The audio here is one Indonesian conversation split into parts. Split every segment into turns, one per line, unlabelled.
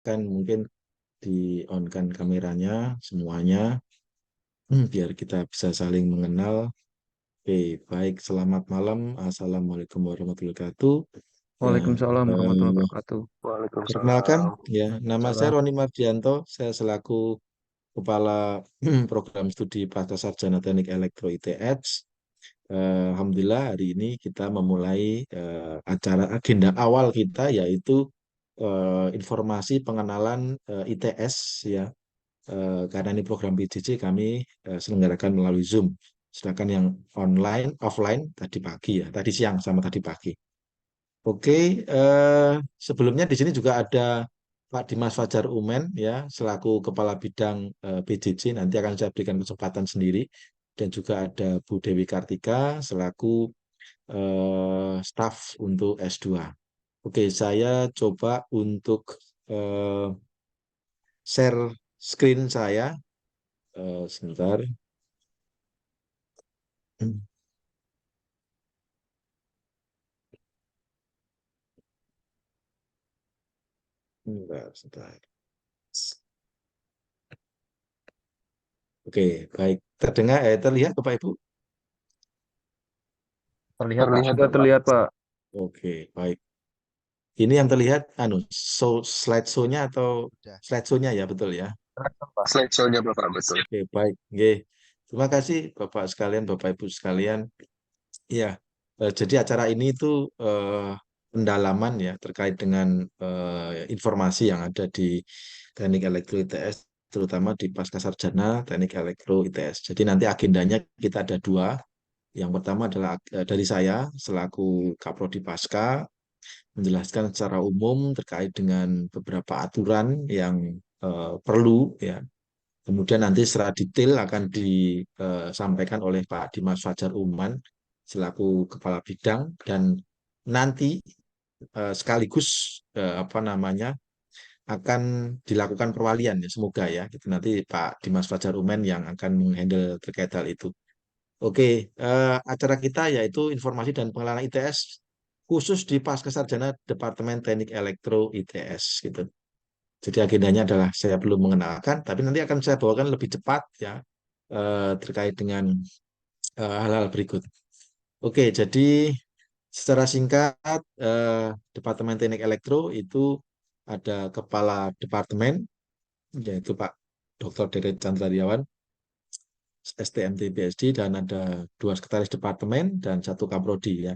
Kan mungkin di on kan kameranya semuanya biar kita bisa saling mengenal. Oke, baik. Selamat malam. Assalamualaikum warahmatullahi wabarakatuh. Ya,
Waalaikumsalam warahmatullahi
eh,
wabarakatuh.
perkenalkan,
Waalaikumsalam.
ya, nama saya
Salam.
Roni Mardianto. Saya selaku Kepala Program Studi Pascasarjana Teknik Elektro ITS. Alhamdulillah hari ini kita memulai acara agenda awal kita yaitu informasi pengenalan ITS ya. Karena ini program PJJ kami selenggarakan melalui Zoom. Sedangkan yang online, offline tadi pagi ya, tadi siang sama tadi pagi. Oke, sebelumnya di sini juga ada Pak Dimas Fajar Umen ya, selaku Kepala Bidang PJJ, nanti akan saya berikan kesempatan sendiri. Dan juga ada Bu Dewi Kartika selaku staf untuk S2. Oke, saya coba untuk eh, share screen saya. Sebentar. Sebentar, sebentar. Oke, baik. Terdengar, terlihat Bapak Ibu?
Terlihat Pak.
Terlihat
Sudah
ya, Pak.
terlihat Pak.
Oke, baik. Ini yang terlihat, slideshow-nya atau
Udah.
slideshow-nya ya, betul ya?
Slideshow-nya Bapak, betul.
Oke, baik. Oke. Terima kasih Bapak sekalian, Bapak Ibu sekalian. Ya, jadi acara ini itu pendalaman ya terkait dengan informasi yang ada di Teknik Elektro ITS, terutama di Pascasarjana Teknik Elektro ITS. Jadi nanti agendanya kita ada dua. Yang pertama adalah dari saya selaku Kaprodi Pasca menjelaskan secara umum terkait dengan beberapa aturan yang perlu ya. Kemudian nanti secara detail akan disampaikan oleh Pak Dimas Fajar Uman selaku Kepala Bidang dan nanti sekaligus apa namanya akan dilakukan perwalian ya semoga ya itu nanti Pak Dimas Fajar Uman yang akan menghandle terkait hal itu. Oke, acara kita yaitu informasi dan pengenalan ITS khusus di Pascasarjana Departemen Teknik Elektro ITS gitu. Jadi agendanya adalah saya belum mengenalkan, tapi nanti akan saya bawakan lebih cepat ya terkait dengan hal-hal berikut. Oke, jadi secara singkat Departemen Teknik Elektro itu ada kepala departemen yaitu Pak Dr. Dede Chandradiawan STMT PhD dan ada dua sekretaris departemen dan satu kaprodi ya,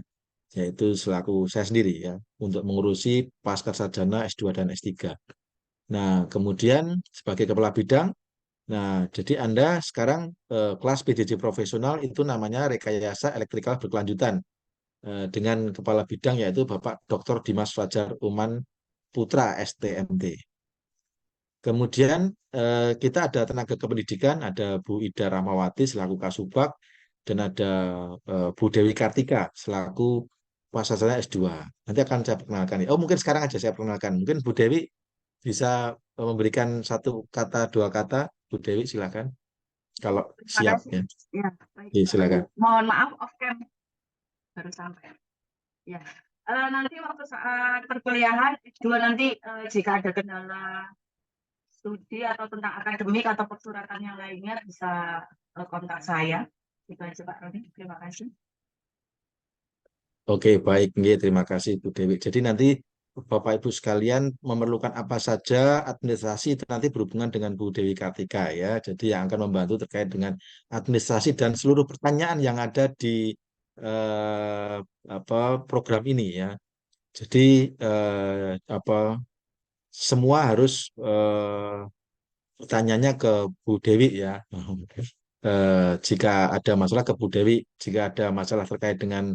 yaitu selaku saya sendiri ya untuk mengurusi pasca sarjana S2 dan S3. Nah, kemudian sebagai kepala bidang, nah jadi Anda sekarang kelas PJJ profesional itu namanya rekayasa elektrikal berkelanjutan dengan kepala bidang yaitu Bapak Dr. Dimas Fajar Uman Putra STMT. Kemudian kita ada tenaga kependidikan, ada Bu Ida Ramawati selaku Kasubag, dan ada Bu Dewi Kartika selaku mahasiswa S2. Nanti akan saya perkenalkan. Oh, mungkin sekarang aja saya perkenalkan. Mungkin Bu Dewi bisa memberikan satu kata, dua kata. Bu Dewi silakan. Kalau
Terima
siap
kasih.
ya.
Ya, baik.
Oke, silakan.
Mohon maaf off cam baru sampai. Ya. Nanti waktu saat perkuliahan dua nanti jika ada kendala studi atau tentang akademik atau persuratan yang lainnya bisa kontak saya. Itu aja Pak Roni. Terima kasih.
Oke, baik. Nggih, terima kasih Bu Dewi. Jadi nanti Bapak Ibu sekalian memerlukan apa saja administrasi itu nanti berhubungan dengan Bu Dewi Kartika ya. Jadi yang akan membantu terkait dengan administrasi dan seluruh pertanyaan yang ada di eh, apa program ini ya. Jadi apa semua harus pertanyaannya ke Bu Dewi ya. Jika ada masalah ke Bu Dewi, jika ada masalah terkait dengan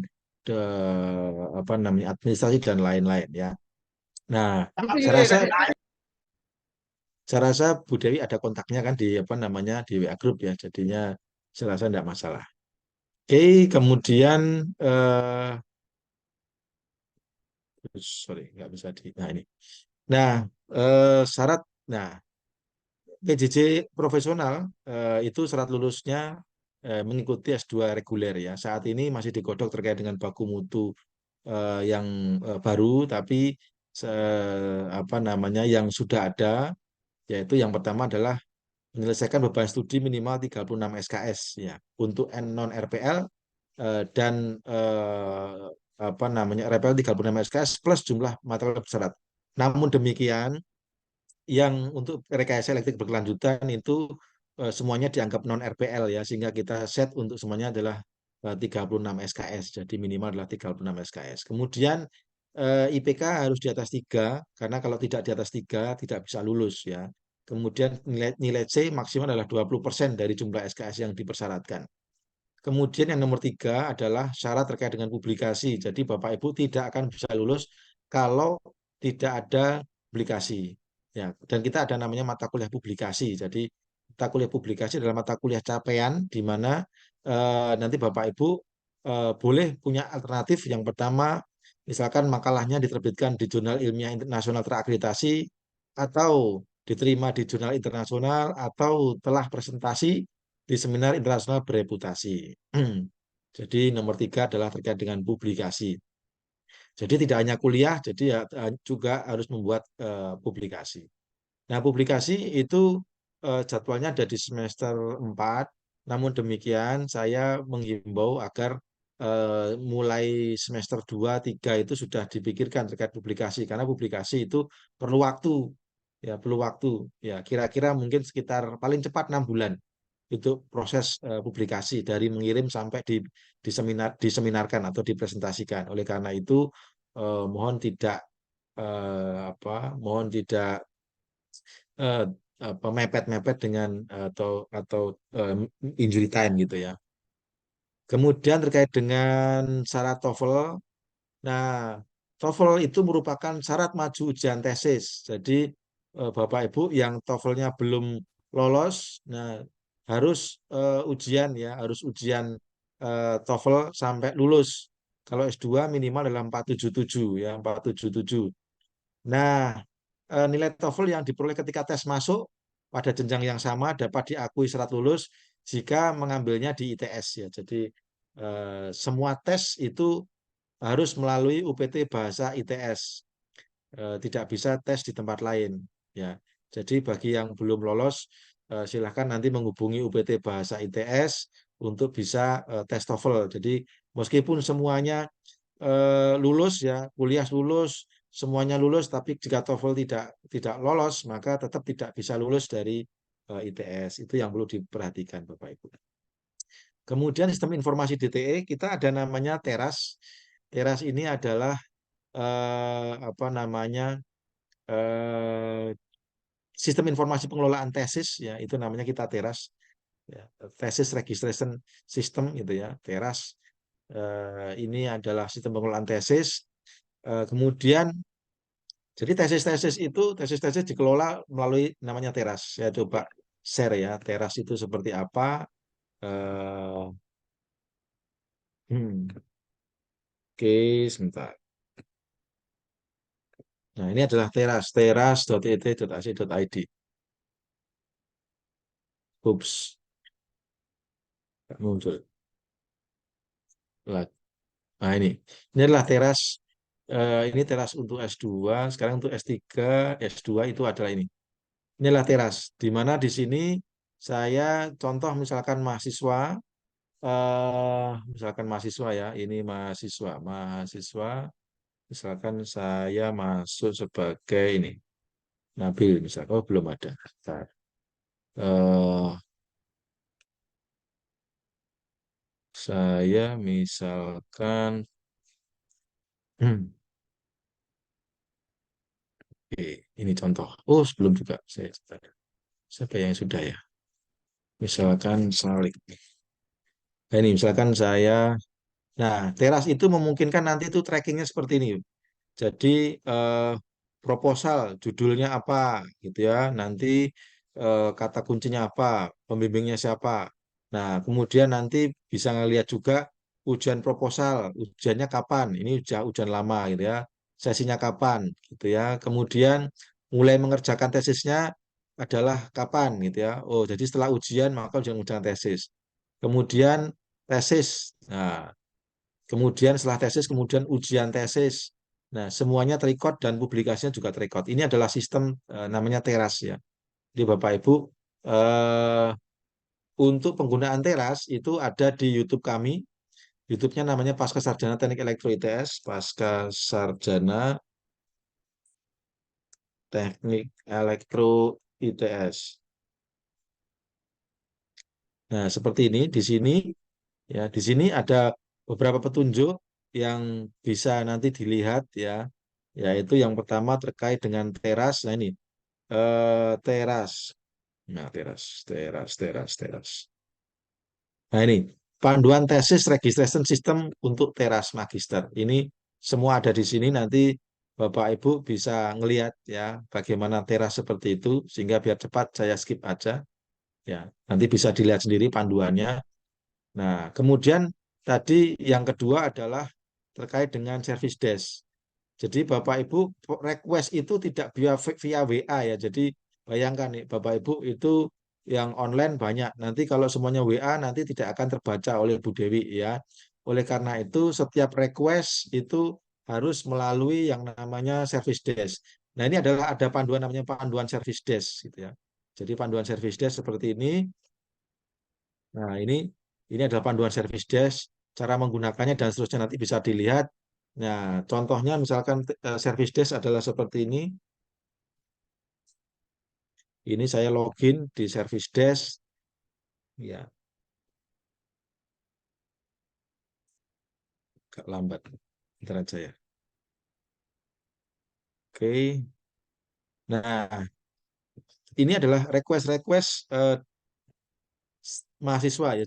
apa namanya administrasi dan lain-lain ya. Nah, saya rasa Bu Dewi ada kontaknya kan di apa namanya di WA Group ya, jadinya saya rasa tidak masalah. Oke, kemudian sorry nggak bisa di. Nah ini. Nah syarat. Nah PJJ profesional itu syarat lulusnya mengikuti S2 reguler ya. Saat ini masih digodok terkait dengan baku mutu yang baru, tapi apa namanya yang sudah ada, yaitu yang pertama adalah menyelesaikan beban studi minimal 36 SKS ya untuk non RPL dan apa namanya RPL 36 SKS plus jumlah material bersyarat. Namun demikian, yang untuk rekayasa elektrik berkelanjutan itu semuanya dianggap non RPL ya, sehingga kita set untuk semuanya adalah 36 SKS. Jadi minimal adalah 36 SKS. Kemudian IPK harus di atas 3 karena kalau tidak di atas 3 tidak bisa lulus ya. Kemudian nilai C maksimal adalah 20% dari jumlah SKS yang dipersyaratkan. Kemudian yang nomor 3 adalah syarat terkait dengan publikasi. Jadi Bapak Ibu tidak akan bisa lulus kalau tidak ada publikasi. Ya, dan kita ada namanya mata kuliah publikasi. Jadi mata kuliah publikasi adalah mata kuliah capaian di mana nanti Bapak Ibu boleh punya alternatif. Yang pertama, misalkan makalahnya diterbitkan di jurnal ilmiah internasional terakreditasi atau diterima di jurnal internasional atau telah presentasi di seminar internasional bereputasi. Jadi nomor 3 adalah terkait dengan publikasi. Jadi tidak hanya kuliah, jadi ya juga harus membuat publikasi. Nah, publikasi itu jadwalnya ada di semester 4. Namun demikian, saya menghimbau agar mulai semester 2, 3 itu sudah dipikirkan terkait publikasi. Karena publikasi itu perlu waktu. Ya, perlu waktu. Ya, kira-kira mungkin sekitar paling cepat 6 bulan itu proses publikasi dari mengirim sampai diseminarkan atau dipresentasikan. Oleh karena itu mohon tidak mohon tidak eh, mepet-mepet dengan atau injury time gitu ya. Kemudian terkait dengan syarat TOEFL, nah TOEFL itu merupakan syarat maju ujian tesis. Jadi Bapak Ibu yang TOEFL-nya belum lolos, nah harus ujian ya, harus ujian TOEFL sampai lulus. Kalau S2 minimal adalah 477 ya, 477. Nah, nilai TOEFL yang diperoleh ketika tes masuk pada jenjang yang sama dapat diakui syarat lulus jika mengambilnya di ITS ya. Jadi semua tes itu harus melalui UPT Bahasa ITS. Tidak bisa tes di tempat lain ya. Jadi bagi yang belum lolos silahkan nanti menghubungi UPT Bahasa ITS untuk bisa tes TOEFL. Jadi meskipun semuanya lulus ya, kuliah lulus, semuanya lulus, tapi jika TOEFL tidak lolos, maka tetap tidak bisa lulus dari ITS. Itu yang perlu diperhatikan, Bapak Ibu. Kemudian sistem informasi DTE, kita ada namanya Teras. Teras ini adalah apa namanya sistem informasi pengelolaan tesis, ya itu namanya kita Teras. Ya, tesis registration system gitu ya, Teras. Ini adalah sistem pengelolaan tesis. Kemudian jadi tesis-tesis dikelola melalui namanya Teras. Saya coba share ya, Teras itu seperti apa. Eh, Oke, sebentar. Nah, ini adalah Teras, teras.et.ac.id. Ups, nggak muncul. Nah, ini adalah Teras. Ini Teras untuk S2. Sekarang untuk S3, S2 itu adalah ini. Inilah Teras, di mana di sini saya contoh misalkan mahasiswa, misalkan mahasiswa ya, ini mahasiswa, misalkan saya masuk sebagai ini, Nabil misalkan, oh belum ada. Bentar. Eh, saya misalkan, oke, ini contoh. Oh sebelum juga siapa yang sudah ya? Misalkan Salik. Nah, ini misalkan saya. Nah, Teras itu memungkinkan nanti itu trackingnya seperti ini. Jadi proposal judulnya apa gitu ya. Nanti kata kuncinya apa, pembimbingnya siapa. Nah, kemudian nanti bisa ngelihat juga ujian proposal, ujiannya kapan. Ini ujian lama gitu ya. Sesinya kapan gitu ya. Kemudian mulai mengerjakan tesisnya adalah kapan gitu ya. Oh, jadi setelah ujian maka ujian tesis. Kemudian tesis. Nah, kemudian setelah tesis, kemudian ujian tesis. Nah, semuanya terrecord dan publikasinya juga terrecord. Ini adalah sistem namanya teras ya. Di Bapak Ibu, eh, untuk penggunaan teras itu ada di YouTube kami. YouTube-nya namanya Pasca Sarjana Teknik Elektro ITS, Pasca Sarjana Teknik Elektro ITS. Nah, seperti ini di sini ya, di sini ada beberapa petunjuk yang bisa nanti dilihat ya. Yaitu yang pertama terkait dengan teras. Nah, ini teras. Nah, teras. Nah, ini panduan tesis registration system untuk teras magister. Ini semua ada di sini, nanti Bapak Ibu bisa ngelihat ya bagaimana teras seperti itu, sehingga biar cepat saya skip aja ya. Nanti bisa dilihat sendiri panduannya. Nah, kemudian tadi yang kedua adalah terkait dengan service desk. Jadi Bapak Ibu request itu tidak via WA ya. Jadi bayangkan nih Bapak Ibu itu yang online banyak. Nanti kalau semuanya WA nanti tidak akan terbaca oleh Bu Dewi ya. Oleh karena itu setiap request itu harus melalui yang namanya service desk. Nah, ini adalah ada panduan namanya panduan service desk gitu ya. Jadi panduan service desk seperti ini. Nah, ini adalah panduan service desk, cara menggunakannya dan seterusnya nanti bisa dilihat. Nah, contohnya misalkan service desk adalah seperti ini. Ini saya login di service desk. Ya, agak lambat. Bentar aja ya. Oke. Nah, ini adalah request-request mahasiswa ya.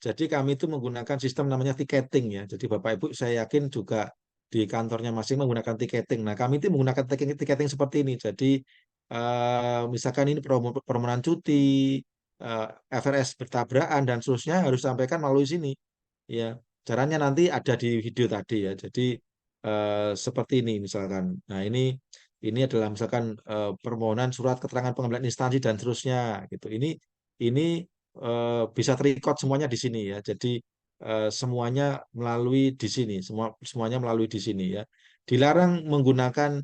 Jadi kami itu menggunakan sistem namanya tiketing ya. Jadi Bapak Ibu saya yakin juga di kantornya masing menggunakan tiketing. Nah, kami itu menggunakan tiketing seperti ini. Jadi misalkan ini permohonan cuti, FRS bertabrakan dan seterusnya harus sampaikan melalui sini. Ya, caranya nanti ada di video tadi ya. Jadi seperti ini misalkan. Nah, ini adalah misalkan permohonan surat keterangan pengambilan instansi dan seterusnya gitu. Ini bisa terikot semuanya di sini ya. Jadi semuanya melalui di sini, semuanya melalui di sini ya. Dilarang menggunakan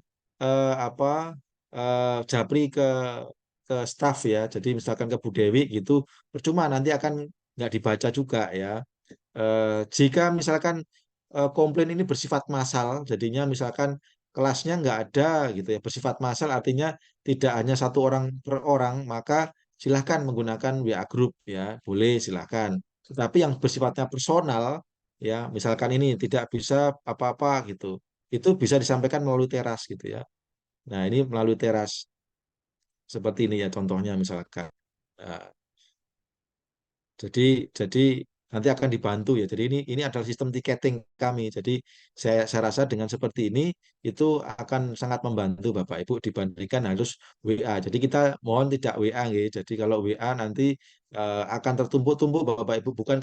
apa Japri ke staff ya. Jadi misalkan ke Bu Dewi gitu, percuma nanti akan nggak dibaca juga ya. Jika misalkan komplain ini bersifat massal, jadinya misalkan kelasnya nggak ada gitu ya, bersifat massal artinya tidak hanya satu orang per orang, maka silahkan menggunakan WA group ya, boleh silahkan. Tetapi yang bersifatnya personal ya, misalkan ini tidak bisa apa-apa gitu, itu bisa disampaikan melalui teras gitu ya. Nah, ini melalui teras seperti ini ya contohnya misalkan. Nah, jadi nanti akan dibantu ya. Jadi ini adalah sistem tiketing kami. Jadi saya rasa dengan seperti ini itu akan sangat membantu Bapak Ibu dibandingkan harus WA. Jadi kita mohon tidak WA ya. Jadi kalau WA nanti akan tertumpuk-tumpuk Bapak Ibu. Bukan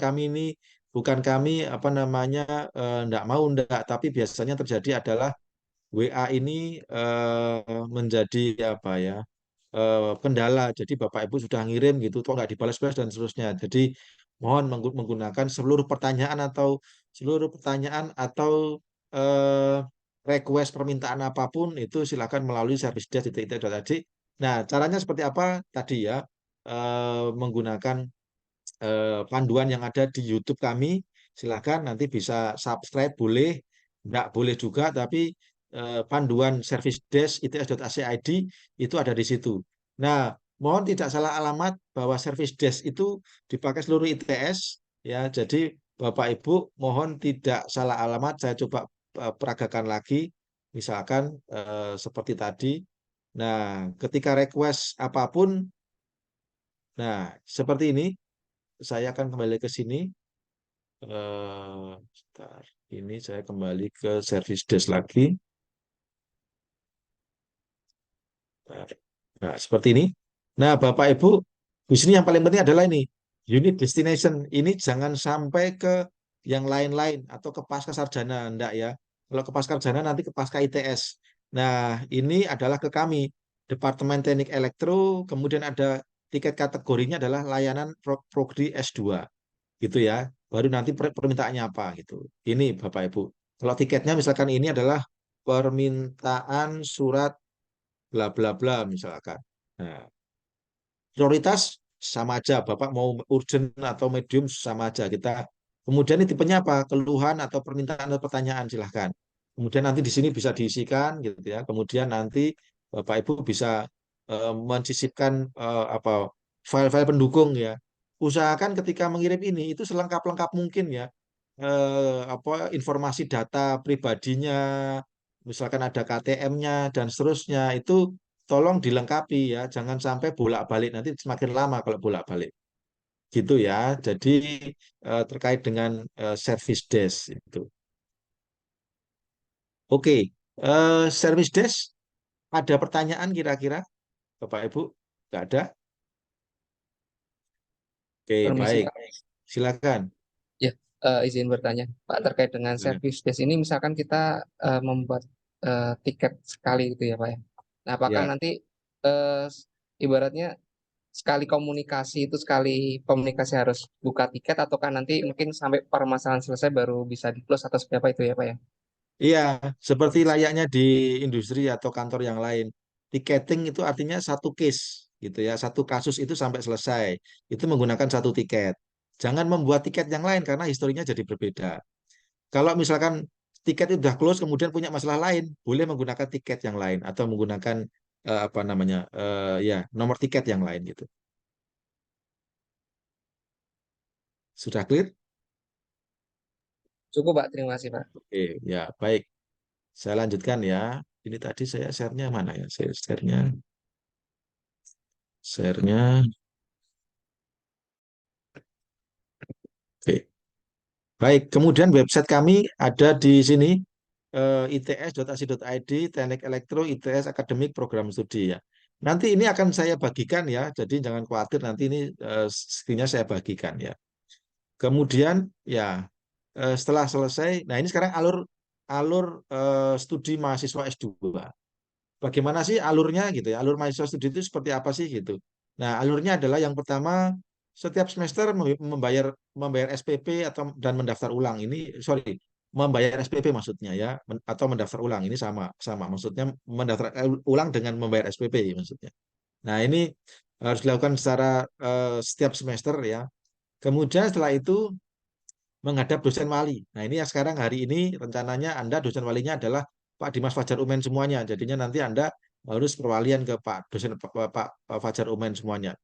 kami apa namanya enggak mau enggak, tapi biasanya terjadi adalah WA ini menjadi apa ya? Kendala. Jadi Bapak Ibu sudah ngirim gitu, kok nggak dibalas-balas dan seterusnya. Jadi mohon menggunakan seluruh pertanyaan atau eh, request permintaan apapun itu silakan melalui service desk titik tadi. Nah, caranya seperti apa tadi ya? Menggunakan panduan yang ada di YouTube kami. Silakan nanti bisa subscribe boleh, nggak boleh juga, tapi panduan service desk its.ac.id itu ada di situ. Nah, mohon tidak salah alamat bahwa service desk itu dipakai seluruh ITS ya. Jadi Bapak Ibu mohon tidak salah alamat. Saya coba peragakan lagi, misalkan seperti tadi. Nah, ketika request apapun, nah seperti ini, saya akan kembali ke sini. Sebentar. Ini saya kembali ke service desk lagi. Nah, seperti ini. Nah, Bapak Ibu, di sini yang paling penting adalah ini, unit destination. Ini jangan sampai ke yang lain-lain atau ke pasca sarjana, enggak ya. Kalau ke pasca sarjana nanti ke pasca ITS. Nah, ini adalah ke kami, Departemen Teknik Elektro, kemudian ada tiket kategorinya adalah layanan Prodi S2 gitu ya. Baru nanti permintaannya apa gitu. Ini Bapak Ibu. Kalau tiketnya misalkan ini adalah permintaan surat bla bla bla misalkan. Nah, prioritas sama aja, Bapak mau urgent atau medium sama aja kita. Kemudian ini tipenya apa? Keluhan atau permintaan atau pertanyaan silahkan. Kemudian nanti di sini bisa diisikan gitu ya. Kemudian nanti Bapak Ibu bisa mensisipkan apa file-file pendukung ya. Usahakan ketika mengirim ini itu selengkap-lengkap mungkin ya. Apa informasi data pribadinya, misalkan ada KTM-nya dan seterusnya itu tolong dilengkapi ya, jangan sampai bolak-balik nanti semakin lama kalau bolak-balik. Gitu ya. Jadi terkait dengan service desk itu. Oke, service desk ada pertanyaan kira-kira Bapak Ibu? Nggak ada? Oke,
Permisi
baik.
Pak.
Silakan.
Ya, izin bertanya Pak terkait dengan
Silakan.
service desk ini misalkan kita membuat tiket sekali gitu ya Pak ya. Nah, apakah
Ya.
nanti eh, ibaratnya sekali komunikasi itu sekali komunikasi harus buka tiket ataukah nanti mungkin sampai permasalahan selesai baru bisa di close atau seperti apa itu ya Pak ya?
Iya, seperti
Permisi.
layaknya di industri atau kantor yang lain. Tiketing itu artinya satu case, gitu ya. Satu kasus itu sampai selesai. Itu menggunakan satu tiket. Jangan membuat tiket yang lain karena historinya jadi berbeda. Kalau misalkan tiket itu sudah close, kemudian punya masalah lain, boleh menggunakan tiket yang lain atau menggunakan apa namanya, ya nomor tiket yang lain gitu. Sudah clear?
Cukup Pak, terima kasih Pak.
Oke, ya baik. Saya lanjutkan ya. Ini tadi saya share-nya mana ya? Saya share-nya. Oke. Baik, kemudian website kami ada di sini its.ac.id, Teknik Elektro, ITS Akademik Program Studi ya. Nanti ini akan saya bagikan ya, jadi jangan khawatir nanti ini screen-nya saya bagikan ya. Kemudian ya setelah selesai, nah ini sekarang alur alur studi mahasiswa S2. Bagaimana sih alurnya gitu ya? Alur mahasiswa studi itu seperti apa sih gitu? Nah, alurnya adalah yang pertama setiap semester membayar membayar SPP atau dan mendaftar ulang. Ini sorry, membayar SPP maksudnya ya atau mendaftar ulang ini sama sama maksudnya mendaftar ulang dengan membayar SPP maksudnya. Nah, ini harus dilakukan secara setiap semester ya. Kemudian setelah itu menghadap dosen wali. Nah, ini yang sekarang hari ini rencananya Anda dosen walinya adalah Pak Dimas Fajar Umen semuanya. Jadinya nanti Anda harus perwalian ke Pak dosen Pak Fajar Umen semuanya.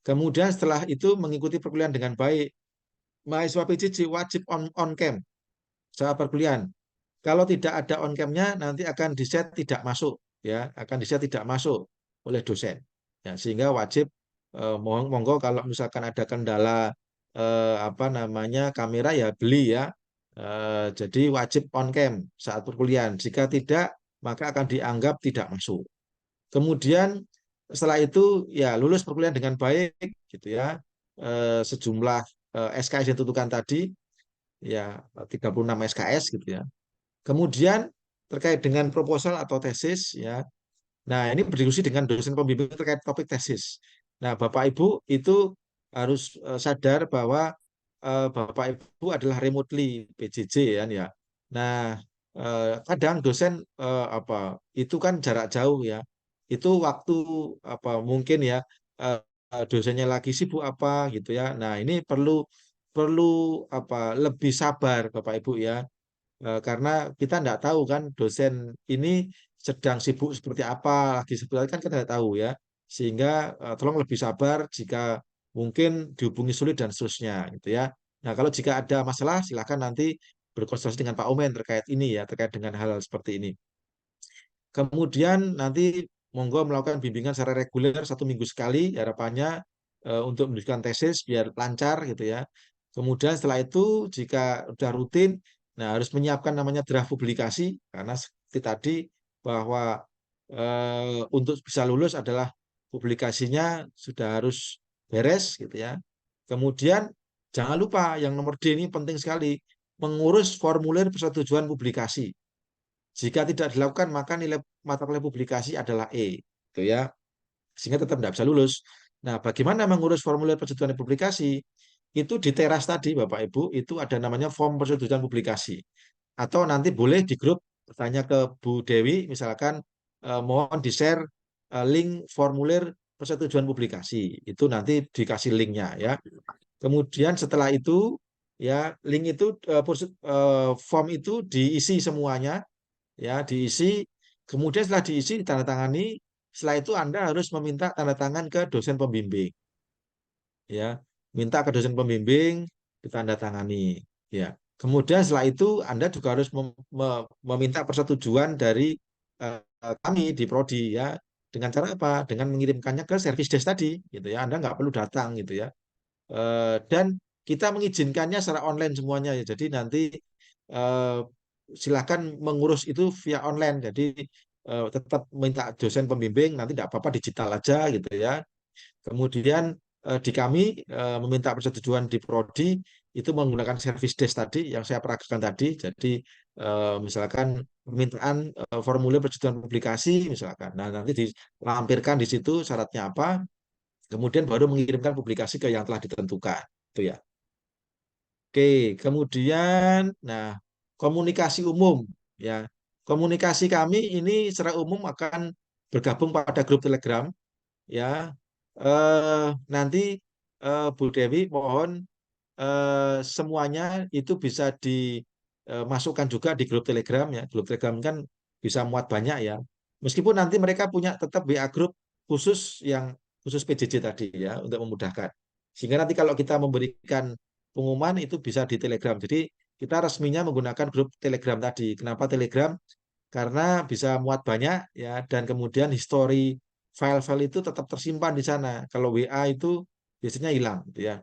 Kemudian setelah itu mengikuti perkuliahan dengan baik. Mahasiswa PJJ wajib on cam saat perkuliahan. Kalau tidak ada on cam-nya nanti akan diset tidak masuk ya, akan diset tidak masuk oleh dosen. Ya, sehingga wajib monggo kalau misalkan ada kendala apa namanya kamera ya beli ya. Jadi wajib on cam saat perkuliahan. Jika tidak maka akan dianggap tidak masuk. Kemudian setelah itu ya lulus perkuliahan dengan baik gitu ya. Sejumlah SKS yang ditentukan tadi ya 36 SKS gitu ya. Kemudian terkait dengan proposal atau tesis ya. Nah, ini berdiskusi dengan dosen pembimbing terkait topik tesis. Nah, Bapak Ibu itu harus sadar bahwa Bapak Ibu adalah remotely PJJ kan ya. Nah, kadang dosen apa itu kan jarak jauh ya. Itu waktu apa mungkin ya dosennya lagi sibuk apa gitu ya. Nah, ini perlu perlu apa lebih sabar Bapak Ibu ya. Karena kita tidak tahu kan dosen ini sedang sibuk seperti apa, lagi seperti apa kan kita tidak tahu ya. Sehingga tolong lebih sabar jika mungkin dihubungi sulit dan seterusnya gitu ya. Nah, kalau jika ada masalah silakan nanti berkonsultasi dengan Pak Omen terkait ini ya, terkait dengan hal-hal seperti ini. Kemudian nanti monggo melakukan bimbingan secara reguler 1 minggu sekali, harapannya untuk menunjukkan tesis biar lancar gitu ya. Kemudian setelah itu jika sudah rutin, nah harus menyiapkan namanya draft publikasi karena seperti tadi bahwa untuk bisa lulus adalah publikasinya sudah harus beres gitu ya. Kemudian jangan lupa yang nomor D ini penting sekali, mengurus formulir persetujuan publikasi. Jika tidak dilakukan, maka nilai mata kuliah publikasi adalah E, gitu ya. Sehingga tetap tidak bisa lulus. Nah, bagaimana mengurus formulir persetujuan publikasi? Itu di teras tadi, Bapak Ibu, itu ada namanya form persetujuan publikasi. Atau nanti boleh di grup bertanya ke Bu Dewi, misalkan mohon di-share link formulir persetujuan publikasi. Itu nanti dikasih linknya ya. Kemudian setelah itu ya link itu form itu diisi semuanya ya, diisi. Kemudian setelah diisi ditandatangani, setelah itu Anda harus meminta tanda tangan ke dosen pembimbing ya, minta ke dosen pembimbing ditandatangani ya. Kemudian setelah itu Anda juga harus meminta persetujuan dari kami di prodi ya, dengan cara apa? Dengan mengirimkannya ke service desk tadi gitu ya. Anda nggak perlu datang gitu ya. Dan kita mengizinkannya secara online semuanya ya. Jadi nanti eh, silakan mengurus itu via online. Jadi tetap minta dosen pembimbing, nanti tidak apa-apa digital aja gitu ya. Kemudian di kami meminta persetujuan di prodi itu menggunakan service desk tadi yang saya peragakan tadi. Jadi misalkan permintaan formulir persetujuan publikasi misalkan. Nah, nanti dilampirkan di situ syaratnya apa, kemudian baru mengirimkan publikasi ke yang telah ditentukan. Itu ya. Oke, kemudian nah komunikasi umum ya. Komunikasi kami ini secara umum akan bergabung pada grup Telegram ya. Nanti Bu Dewi mohon semuanya itu bisa dimasukkan juga di grup Telegram ya. Grup Telegram kan bisa muat banyak ya. Meskipun nanti mereka punya tetap WA grup khusus yang khusus PJJ tadi ya untuk memudahkan. Sehingga nanti kalau kita memberikan pengumuman itu bisa di Telegram. Jadi kita resminya menggunakan grup Telegram tadi. Kenapa Telegram? Karena bisa muat banyak ya, dan kemudian histori file-file itu tetap tersimpan di sana. Kalau WA itu biasanya hilang gitu ya.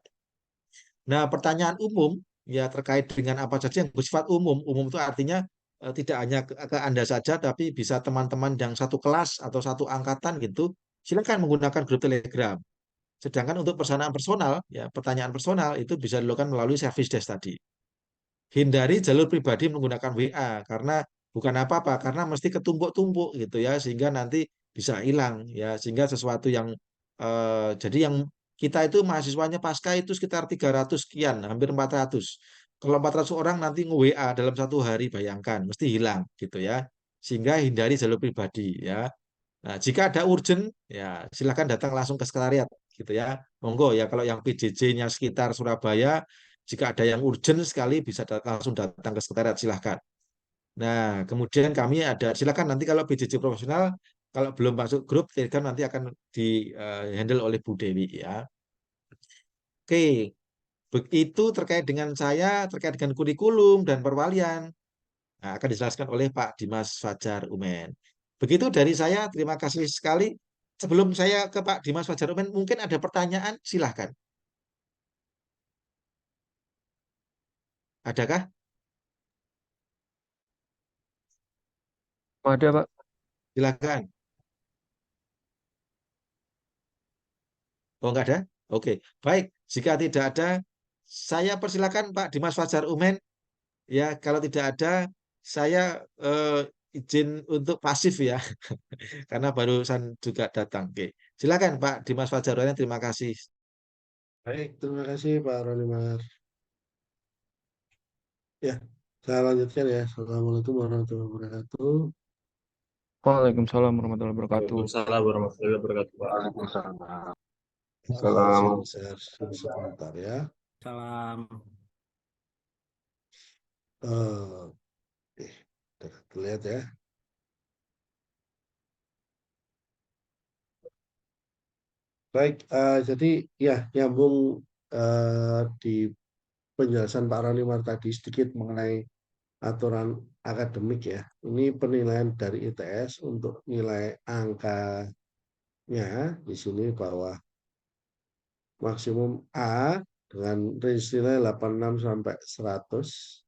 Nah, pertanyaan umum ya terkait dengan apa saja yang bersifat umum. Umum itu artinya tidak hanya ke Anda saja, tapi bisa teman-teman yang satu kelas atau satu angkatan gitu. Silakan menggunakan grup Telegram. Sedangkan untuk pertanyaan personal, ya pertanyaan personal itu bisa dilakukan melalui service desk tadi. Hindari jalur pribadi menggunakan WA karena bukan apa-apa, karena mesti ketumpuk-tumpuk gitu ya, sehingga nanti bisa hilang ya, sehingga sesuatu yang jadi yang kita itu mahasiswanya pasca itu sekitar 300 sekian, hampir 400. Kalau 400 orang nanti nge-WA dalam satu hari, bayangkan mesti hilang gitu ya. Sehingga hindari jalur pribadi ya. Nah, jika ada urgent ya silakan datang langsung ke sekretariat gitu ya. Monggo ya, kalau yang PJJ-nya sekitar Surabaya, jika ada yang urgent sekali bisa langsung datang ke sekretariat, silahkan. Nah, kemudian kami ada, silakan nanti kalau PJJ profesional, kalau belum masuk grup Telegram nanti akan di handle oleh Bu Dewi ya. Oke, begitu terkait dengan saya, terkait dengan kurikulum dan perwalian. Nah, akan dijelaskan oleh Pak Dimas Fajar Umen. Begitu dari saya, terima kasih sekali. Sebelum saya ke Pak Dimas Fajar Umen, mungkin ada pertanyaan, silahkan. Adakah?
Oh, ada, Pak.
Silahkan. Oh, enggak ada? Oke, baik. Jika tidak ada, saya persilakan Pak Dimas Fajar Umen. Ya, kalau tidak ada, saya izin untuk pasif ya, karena barusan juga datang. Oke, silakan Pak Dimas Fajar Umen. Terima kasih.
Baik, terima kasih Pak Ronimar. Ya, saya lanjutkan ya. Assalamualaikum warahmatullahi wabarakatuh.
Waalaikumsalam warahmatullahi wabarakatuh.
Waalaikumsalam warahmatullahi wabarakatuh, Pak.
Waalaikumsalam.
Saya
Salam.
share sebentar ya.
Salam.
Oke, terlihat ya. Baik, jadi ya nyambung di penjelasan Pak Ronimar tadi sedikit mengenai aturan akademik ya. Ini penilaian dari ITS untuk nilai angkanya di sini bahwa maksimum A dengan range nilai 86 sampai 100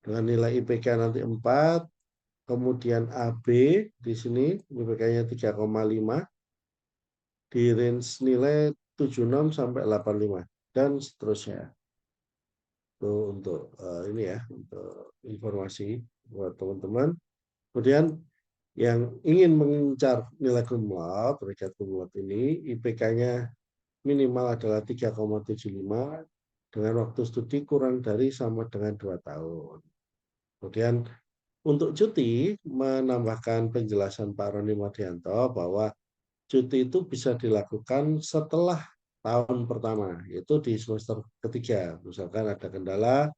dengan nilai IPK nanti 4, kemudian AB di sini IPK-nya 3,5 di range nilai 76 sampai 85 dan seterusnya. Itu untuk ini ya, untuk informasi buat teman-teman. Kemudian yang ingin mengincar nilai cum laude, derajat cum laude ini IPK-nya minimal adalah 3,75 dengan waktu studi kurang dari sama dengan 2 tahun. Kemudian untuk cuti menambahkan penjelasan Pak Roni Mardianto bahwa cuti itu bisa dilakukan setelah tahun pertama, yaitu di semester ketiga. Misalkan ada kendala,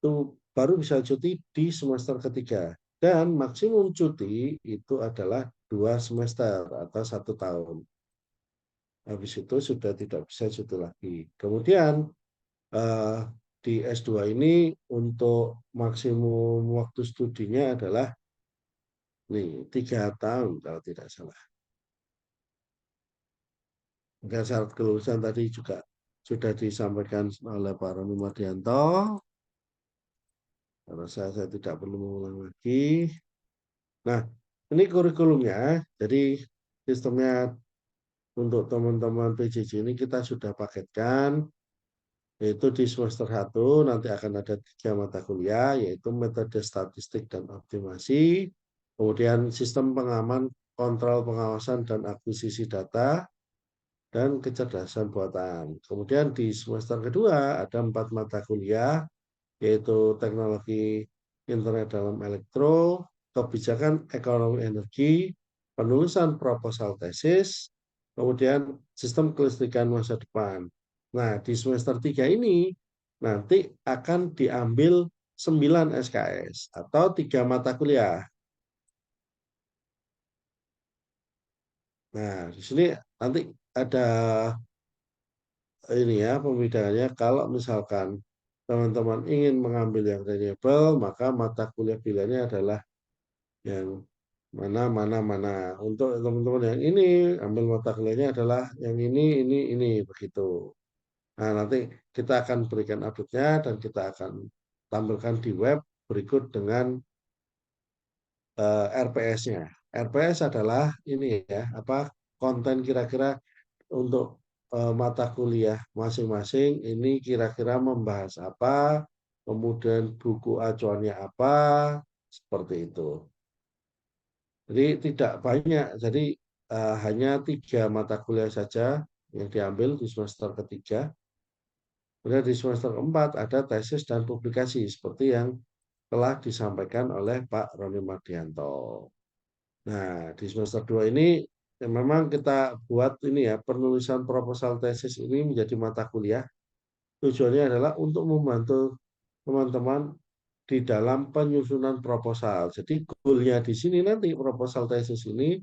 itu baru bisa cuti di semester ketiga. Dan maksimum cuti itu adalah 2 semester atau 1 tahun. Habis itu sudah tidak bisa cuti lagi. Kemudian eh, di S2 ini untuk maksimum waktu studinya adalah 3 tahun kalau tidak salah. Dan syarat kelulusan tadi juga sudah disampaikan oleh Pak Roni Mardianto. Karena saya tidak perlu mengulang lagi. Nah, ini kurikulumnya. Jadi sistemnya untuk teman-teman PJJ ini kita sudah paketkan. Yaitu di semester 1 nanti akan ada 3 mata kuliah, yaitu metode statistik dan optimasi, kemudian sistem pengaman, kontrol pengawasan dan akuisisi data, dan kecerdasan buatan. Kemudian di semester kedua ada 4 mata kuliah, yaitu teknologi internet dalam elektro, kebijakan ekonomi energi, penulisan proposal tesis, kemudian sistem kelistrikan masa depan. Nah, di semester 3 ini nanti akan diambil 9 SKS atau 3 mata kuliah. Nah, di sini nanti ada ini ya pembedaannya. Kalau misalkan teman-teman ingin mengambil yang renewable, maka mata kuliah pilihannya adalah yang mana. Untuk teman-teman yang ini, ambil mata kuliahnya adalah yang ini, begitu. Nah, nanti kita akan berikan update-nya dan kita akan tampilkan di web berikut dengan RPS-nya. RPS adalah ini ya, apa konten kira-kira untuk mata kuliah masing-masing ini kira-kira membahas apa, kemudian buku acuannya apa, seperti itu. Jadi tidak banyak, jadi hanya 3 mata kuliah saja yang diambil di semester ketiga. Kemudian di semester keempat ada tesis dan publikasi seperti yang telah disampaikan oleh Pak Roni Mardianto. Nah, di semester 2 ini ya memang kita buat ini ya, penulisan proposal tesis ini menjadi mata kuliah. Tujuannya adalah untuk membantu teman-teman di dalam penyusunan proposal. Jadi goalnya di sini nanti proposal tesis ini,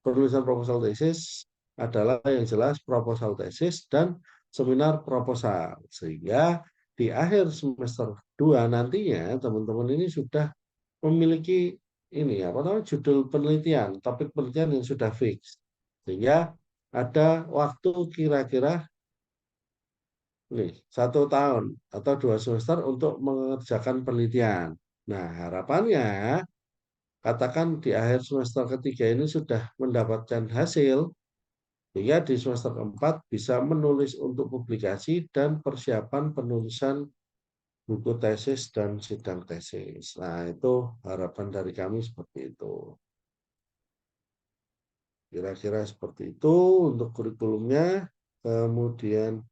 penulisan proposal tesis adalah yang jelas proposal tesis dan seminar proposal. Sehingga di akhir semester 2 nantinya teman-teman ini sudah memiliki ini apa namanya judul penelitian, topik penelitian yang sudah fix. Sehingga ada waktu kira-kira 1 tahun atau 2 semester untuk mengerjakan penelitian. Nah, harapannya katakan di akhir semester ketiga ini sudah mendapatkan hasil, sehingga di semester keempat bisa menulis untuk publikasi dan persiapan penulisan buku tesis dan sidang tesis. Nah, itu harapan dari kami seperti itu. Kira-kira seperti itu untuk kurikulumnya. Kemudian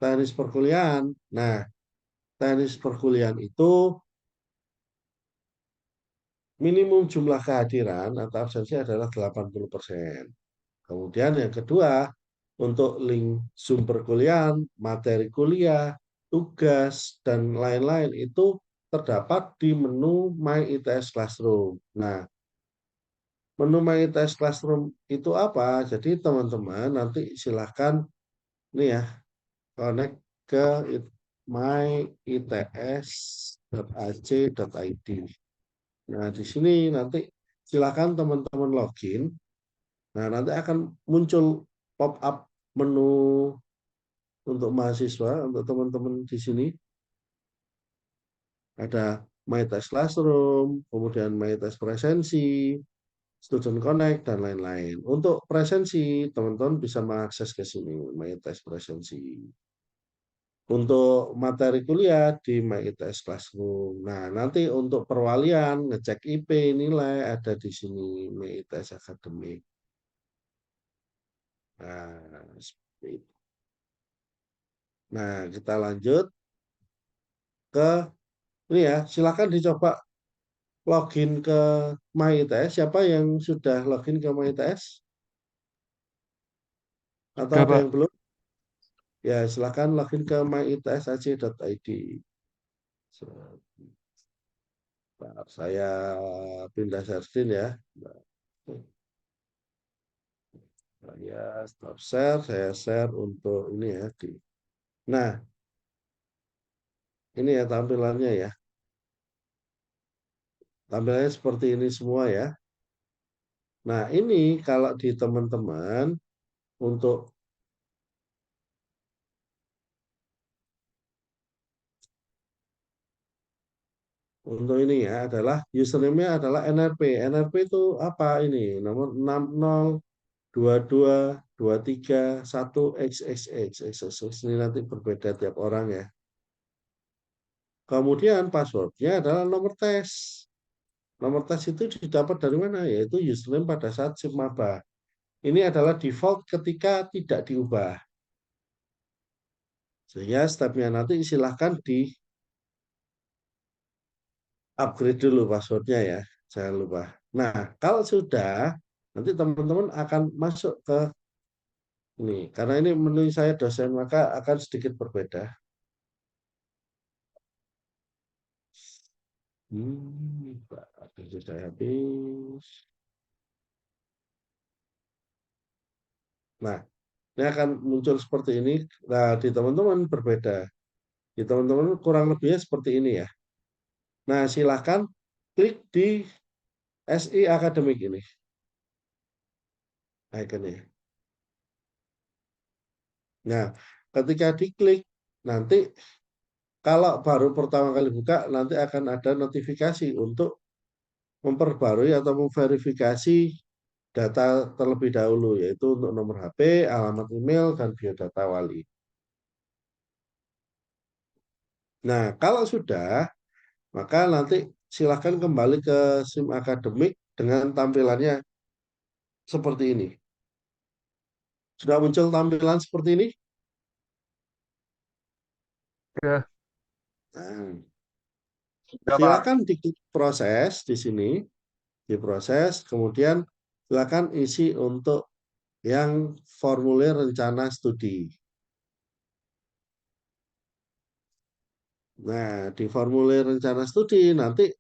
teknis perkuliahan. Nah, teknis perkuliahan itu minimum jumlah kehadiran atau absensi adalah 80%. Kemudian yang kedua, untuk link Zoom perkuliahan, materi kuliah, tugas, dan lain-lain itu terdapat di menu My ITS Classroom. Nah, menu My ITS Classroom itu apa? Jadi teman-teman nanti silahkan nih ya, connect ke myits.ac.id. Nah, di sini nanti silakan teman-teman login. Nah, nanti akan muncul pop-up menu untuk mahasiswa, untuk teman-teman di sini. Ada MyTest Classroom, kemudian MyTest Presensi, Student Connect, dan lain-lain. Untuk presensi, teman-teman bisa mengakses ke sini, MyTest Presensi. Untuk materi kuliah di MyITS Classroom. Nah, nanti untuk perwalian, ngecek IP, nilai, ada di sini, MyITS Academy. Nah, seperti itu. Nah, kita lanjut ke ini ya, silakan dicoba login ke MyITS. Siapa yang sudah login ke MyITS? Atau
Udah,
ada
Pak.
yang belum? Ya, silakan login ke myitsac.id. Bentar, saya pindah share screen ya. Saya stop share, saya share untuk ini ya. Nah, ini ya tampilannya ya. Tampilannya seperti ini semua ya. Nah, ini kalau di teman-teman untuk ini ya adalah username-nya adalah NRP. NRP itu apa ini? Nomor 60222321XXX. Ini nanti berbeda tiap orang ya. Kemudian passwordnya adalah nomor tes. Nomor tes itu didapat dari mana? Yaitu username pada saat SIM maba. Ini adalah default ketika tidak diubah. Sehingga stepnya nanti silahkan di upgrade dulu passwordnya ya. Jangan lupa. Nah, kalau sudah, nanti teman-teman akan masuk ke ini. Karena ini menu saya dosen, maka akan sedikit berbeda. Sudah habis. Nah, ini akan muncul seperti ini. Nah, di teman-teman berbeda. Di teman-teman kurang lebihnya seperti ini ya. Nah, silakan klik di SI Akademik ini. Ikonnya. Nah, ketika diklik, nanti kalau baru pertama kali buka, nanti akan ada notifikasi untuk memperbarui atau memverifikasi data terlebih dahulu, yaitu untuk nomor HP, alamat email, dan biodata wali. Nah, kalau sudah, maka nanti silakan kembali ke SIM Akademik dengan tampilannya seperti ini. Sudah muncul tampilan seperti ini?
Ya.
Nah,
Ya, Pak.
silakan diklik proses di sini, diproses, kemudian silakan isi untuk yang formulir rencana studi. Nah, di formulir rencana studi nanti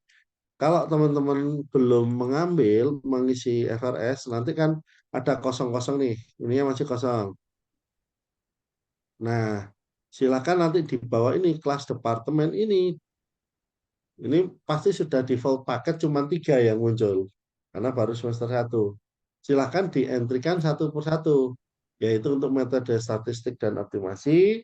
kalau teman-teman belum mengambil mengisi FRS, nanti kan ada kosong-kosong nih, ini masih kosong. Nah, silakan nanti di bawah ini kelas departemen ini pasti sudah default paket cuma 3 yang muncul karena baru semester 1. Silakan dientrikan satu persatu, yaitu untuk metode statistik dan optimasi,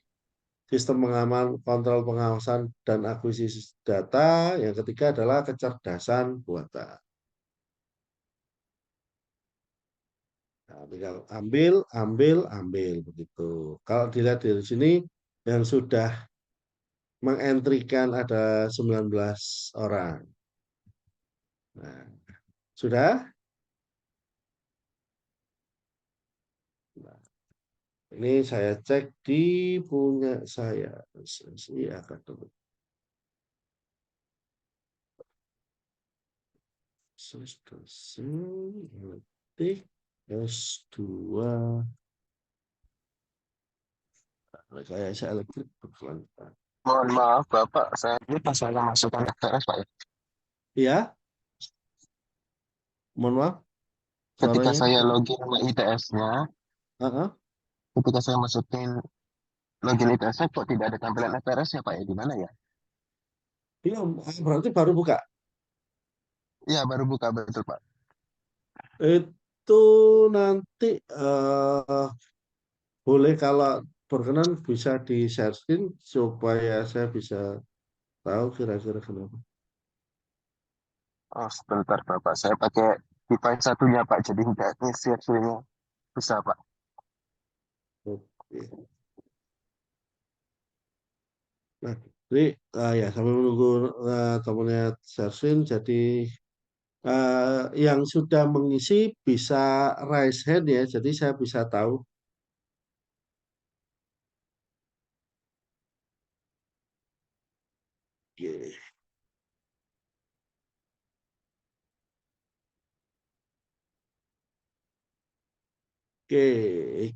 sistem pengaman, kontrol pengawasan dan akuisisi data. Yang ketiga adalah kecerdasan buatan. Nah, tinggal ambil begitu. Kalau dilihat dari sini yang sudah mengentrikan ada 19 orang. Nah, sudah? Nah, ini saya cek di punya saya. SSI Akademik. S2. Saya elektrik berkelanjutan.
Mohon maaf, Bapak. Saya lupa saya masukkan FTS, Pak.
Iya, mohon maaf
Ketika
suaranya.
saya login ke ITS-nya,
Ah,
ketika saya masukin login ITS-nya, kok tidak ada tampilan FTS ya, Pak? Ya, di mana ya?
belum, berarti baru buka.
Iya, baru buka, betul, Pak.
Itu nanti boleh kalau berkenan bisa di share screen supaya saya bisa tahu kira-kira kenapa.
Oh, sebentar, Bapak. Saya pakai device satunya, Pak. Jadi nggak ngisi hasilnya. Bisa, Pak.
Oke. Nah, jadi ya sambil menunggu temennya share screen, jadi yang sudah mengisi bisa raise hand ya, jadi saya bisa tahu. Oke. Oke,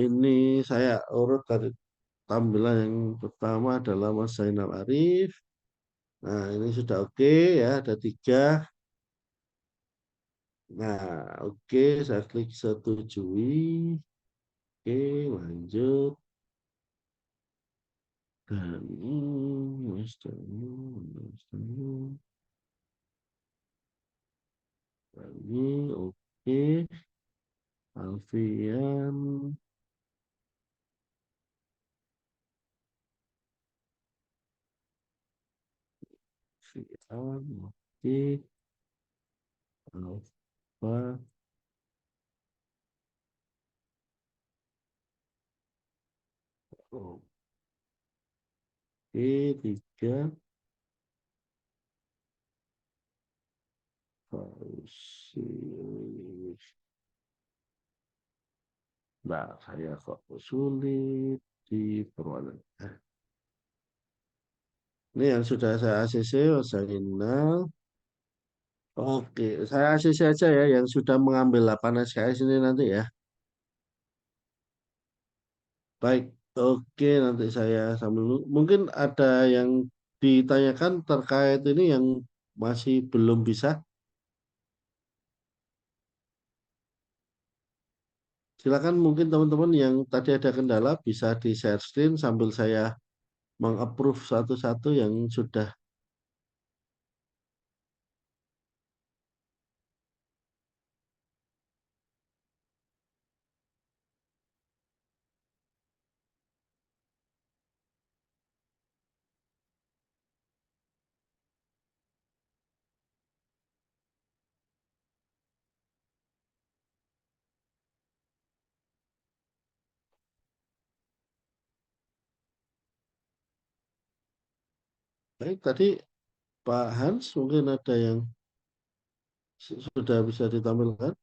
ini saya urut dari tampilan yang pertama adalah Mas Zainal Arif. Nah, ini sudah oke ya, ada 3. Nah, oke, saya klik setujui. Oke, lanjut. Dan Mas Danu, Mas Danu. Ini oke. Alfian. Alfian, oke. Alfa. Oke, 3. Fauzi. Nah, saya kok sulit di perwakilan. Ini yang sudah saya ACC, Zainal. Oke, saya ACC aja ya yang sudah mengambil 8 SKS ini nanti ya. Baik, oke nanti saya sambil mungkin ada yang ditanyakan terkait ini yang masih belum bisa. Silakan mungkin teman-teman yang tadi ada kendala bisa di share screen sambil saya mengapprove satu-satu yang sudah. Baik, tadi Pak Hans mungkin ada yang sudah bisa ditampilkan.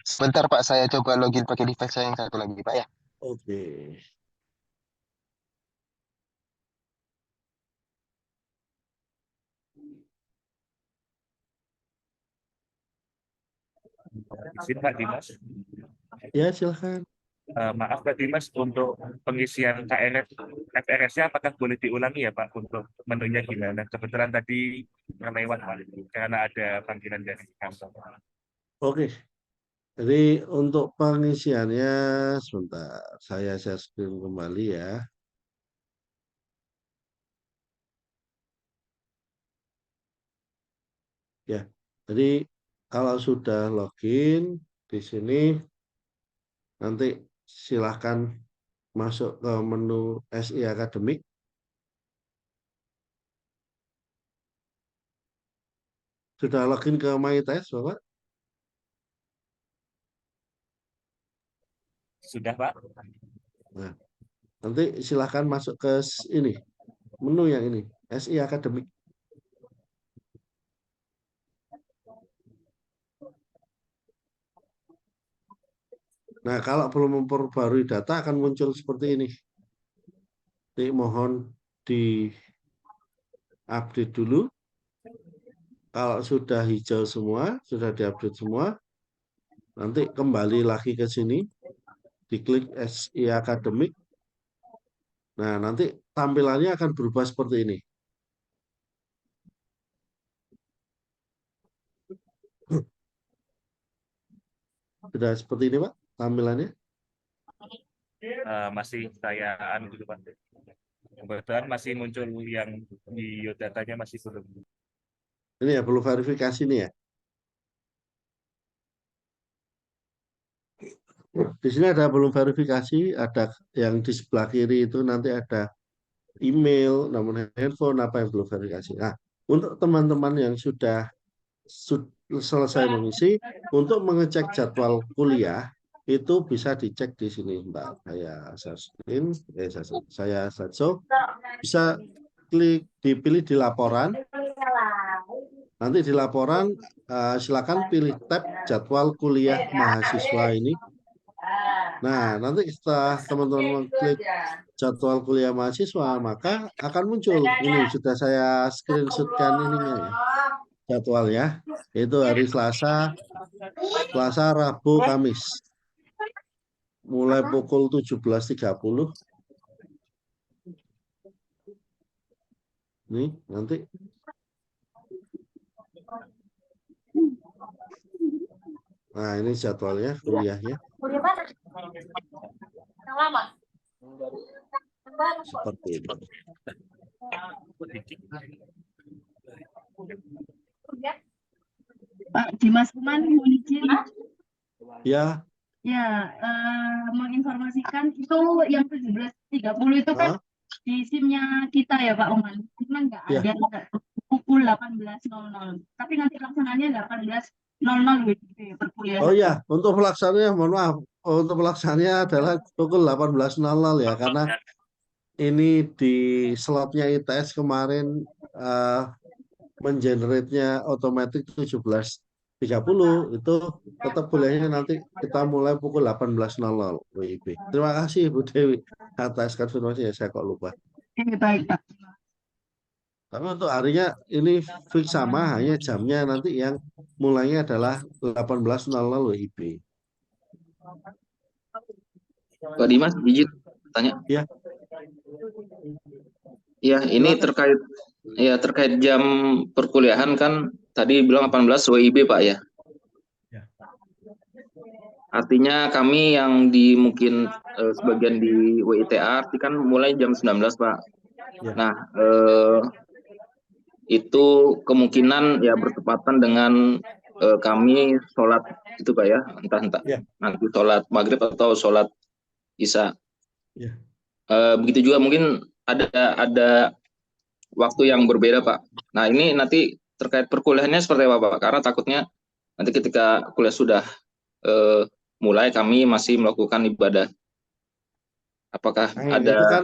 Sebentar Pak, saya coba login pakai device saya yang satu lagi Pak ya.
Oke.
Izin Pak Dimas.
Ya, silakan.
Maaf Pak Dimas, untuk pengisian FRS-nya apakah boleh diulangi ya Pak untuk menunya gimana? Kebetulan tadi terlewat Pak, karena ada panggilan dari kantor.
Oke. Jadi untuk pengisiannya sebentar, saya share screen kembali ya. Ya, jadi kalau sudah login di sini nanti silahkan masuk ke menu SI Akademik. Sudah login ke MyTest, Bapak?
Sudah Pak?
Nah, nanti silahkan masuk ke ini, menu yang ini, SI Akademik. Nah, kalau belum memperbarui data akan muncul seperti ini. Jadi mohon di-update dulu. Kalau sudah hijau semua, sudah diupdate semua, nanti kembali lagi ke sini, diklik SI Akademik. Nah, nanti tampilannya akan berubah seperti ini. Sudah seperti ini, Pak, tampilannya.
Masih saya dulu Pak. Kebetulan masih muncul yang di datanya masih belum.
Ini ya, perlu verifikasi nih ya. Di sini ada belum verifikasi, ada yang di sebelah kiri itu nanti ada email, nomor handphone, apa yang belum verifikasi. Nah, untuk teman-teman yang sudah selesai mengisi, untuk mengecek jadwal kuliah, itu bisa dicek di sini, Mbak. Saya slideshow, bisa klik dipilih di laporan. Nanti di laporan silakan pilih tab jadwal kuliah mahasiswa ini. Nah, nanti setelah teman-teman klik jadwal kuliah mahasiswa, maka akan muncul ini sudah saya screenshotkan ininya ya, jadwalnya, itu hari Selasa, Rabu, Kamis, mulai pukul 17.30. Nih, nanti. Nah, ini jadwalnya, kuliahnya.
Yang lama.
Seperti itu.
Pak Dimas Kuman, mohon izin.
Ya,
Ya, menginformasikan itu yang 17.30 itu kan di SIM-nya kita ya Pak Oman. Cuma nggak
Ya.
ada pukul 18.00. Tapi nanti pelaksananya 18.00 gitu ya perkuliahan.
oh ya, untuk pelaksananya, mohon maaf, untuk pelaksananya adalah pukul 18.00 ya, karena ini di slotnya ITS kemarin mengenerate-nya otomatis 17.30, itu tetap bolehnya nanti kita mulai pukul 18.00 WIB. Terima kasih Bu Dewi atas konfirmasinya, saya kok lupa.
Baik Pak.
Tapi untuk harinya ini fix sama, hanya jamnya nanti yang mulainya adalah 18.00 WIB.
Pak Dimas, izin tanya.
Ya.
Ya, ini
Silakan.
terkait jam perkuliahan kan tadi bilang 18 WIB Pak ya.
Ya.
Artinya kami yang mungkin sebagian di WITA arti kan mulai jam 19 Pak.
Ya.
Nah, itu kemungkinan ya bertepatan dengan kami sholat itu Pak ya, entah
Ya.
nanti sholat maghrib atau sholat isya.
Ya.
Begitu juga mungkin ada waktu yang berbeda Pak. Nah ini nanti terkait perkuliahannya seperti apa Pak? Karena takutnya nanti ketika kuliah sudah mulai kami masih melakukan ibadah. Apakah
Nah,
ada
itu kan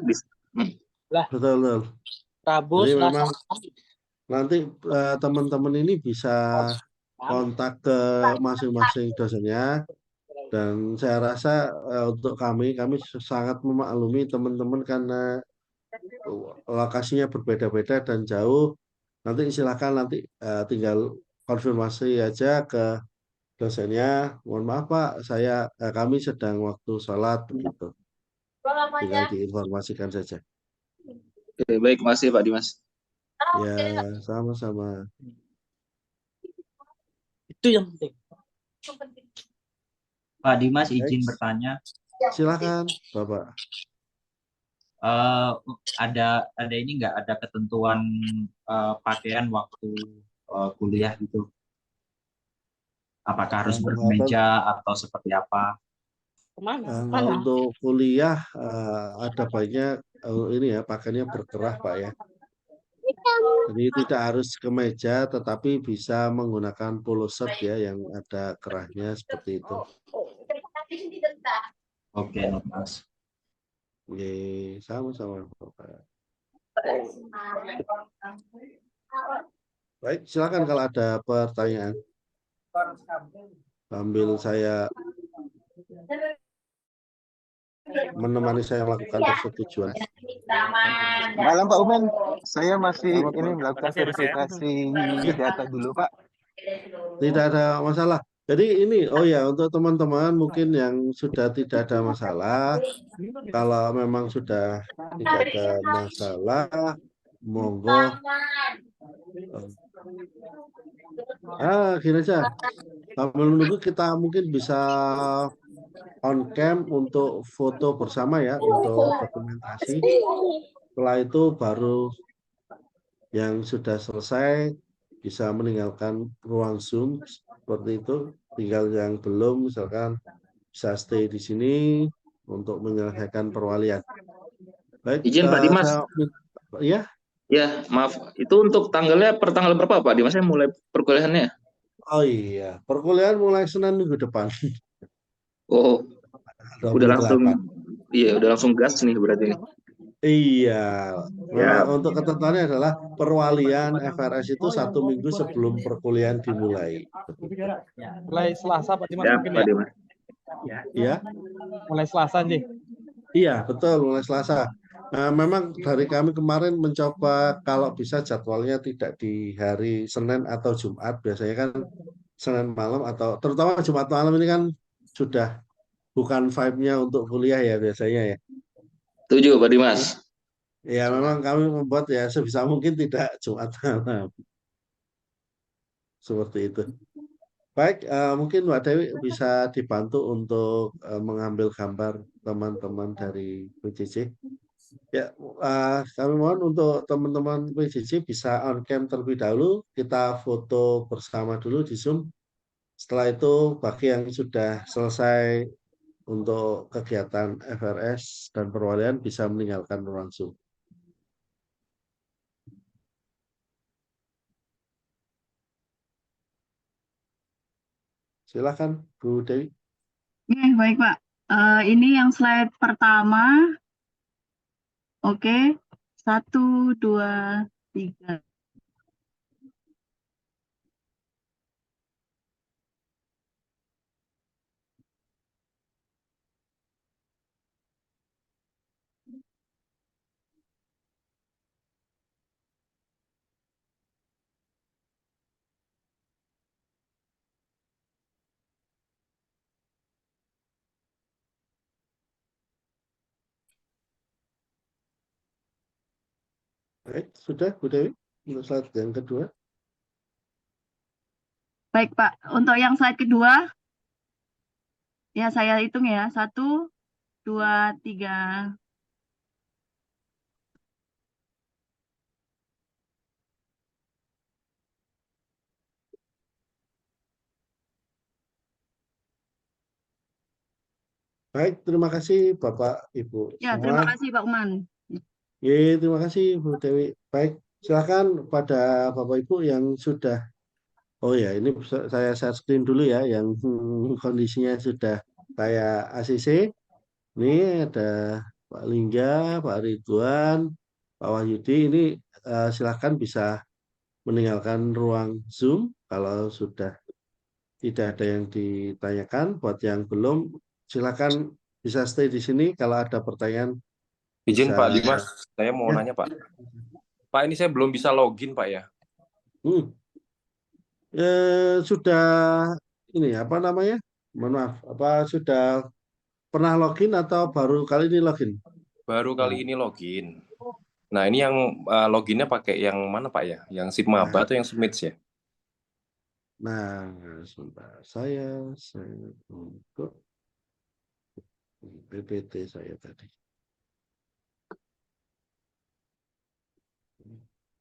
Lah.
betul.
Rabu,
Jadi
Selasa,
memang nanti teman-teman ini bisa kontak ke masing-masing dosennya, dan saya rasa untuk kami sangat memaklumi teman-teman karena lokasinya berbeda-beda dan jauh. Nanti silakan nanti tinggal konfirmasi aja ke dosennya. Mohon maaf Pak, kami sedang waktu sholat gitu. Tinggal diinformasikan saja.
Oke, baik, makasih Pak Dimas.
Ya, sama-sama.
itu yang penting.
Pak Dimas izin
Baik.
bertanya.
Silakan Bapak.
Ada ini nggak ada ketentuan pakaian waktu kuliah gitu? Apakah harus berkemeja atau seperti apa?
Untuk kuliah ada baiknya ini ya, pakainya berkerah Pak ya. Jadi tidak harus kemeja, tetapi bisa menggunakan polo shirt ya yang ada kerahnya seperti itu.
Oke, Mas.
Oke, sama-sama Bapak. Baik, silakan kalau ada pertanyaan. Sambil saya menemani saya melakukan persetujuan.
Malam Pak Umen, saya masih
Selamat,
ini
Pak.
melakukan verifikasi data dulu Pak.
Tidak ada masalah. Jadi ini, oh ya, untuk teman-teman mungkin yang sudah tidak ada masalah, kalau memang sudah tidak ada masalah, monggo. Gini aja. Sambil menunggu kita mungkin bisa on cam untuk foto bersama ya, untuk dokumentasi. Setelah itu baru yang sudah selesai bisa meninggalkan ruang Zoom seperti itu. Tinggal yang belum misalkan bisa stay di sini untuk menyelesaikan perwalian. Baik,
Izin Pak Dimas.
Ya.
Ya, maaf. Itu untuk tanggalnya per tanggal berapa Pak Dimasnya mulai perkuliahannya?
Oh iya, perkuliahan mulai Senin minggu depan.
Oh,
28.
udah langsung gas nih berarti nih.
Iya, memang
Ya,
untuk ketentuannya adalah perwalian FRS itu 1 minggu sebelum perkuliahan dimulai.
Mulai Selasa Pak Dimas
ya
mungkin
Pak
ya.
Dimas.
Ya,
Mulai Selasa nih.
iya betul mulai Selasa. Memang dari kami kemarin mencoba kalau bisa jadwalnya tidak di hari Senin atau Jumat. Biasanya kan Senin malam atau terutama Jumat malam ini kan sudah bukan vibe-nya untuk kuliah ya biasanya ya.
Setuju Pak Dimas.
Ya memang kami membuat ya sebisa mungkin tidak Jumat malam. Seperti itu. Baik, mungkin Mbak Dewi bisa dibantu untuk mengambil gambar teman-teman dari PJJ. Ya, kami mohon untuk teman-teman PJJ bisa on cam terlebih dahulu. Kita foto bersama dulu di Zoom. Setelah itu, bagi yang sudah selesai untuk kegiatan FRS dan perwalian bisa meninggalkan ruang Zoom. Silakan, Bu Dewi.
Oke, baik Pak. Ini yang slide pertama. Oke, 1, 2, 3.
Baik, sudah Bu Dewi. Untuk slide yang kedua.
Baik Pak, untuk yang slide kedua, ya saya hitung ya. 1, 2, 3.
Baik, terima kasih Bapak Ibu
Ya,
semua.
terima kasih Pak Uman.
Terima kasih Bu Dewi. Baik, silakan pada Bapak Ibu yang sudah. Oh ya, ini saya share screen dulu ya, yang kondisinya sudah kayak ACC. Ini ada Pak Lingga, Pak Ridwan, Pak Wahyudi. Ini silakan bisa meninggalkan ruang Zoom kalau sudah tidak ada yang ditanyakan. Buat yang belum, silakan bisa stay di sini. Kalau ada pertanyaan
Izin
bisa.
Pak Dimas, saya mau
Ya.
nanya Pak. Pak, ini saya belum bisa login Pak ya.
Sudah ini apa namanya? Mohon maaf, apa sudah pernah login atau baru kali ini login?
Baru kali ini login. Nah, ini yang loginnya pakai yang mana Pak ya? Yang Sipmaba atau yang Smith ya?
Nah, sebentar saya untuk PPT saya tadi.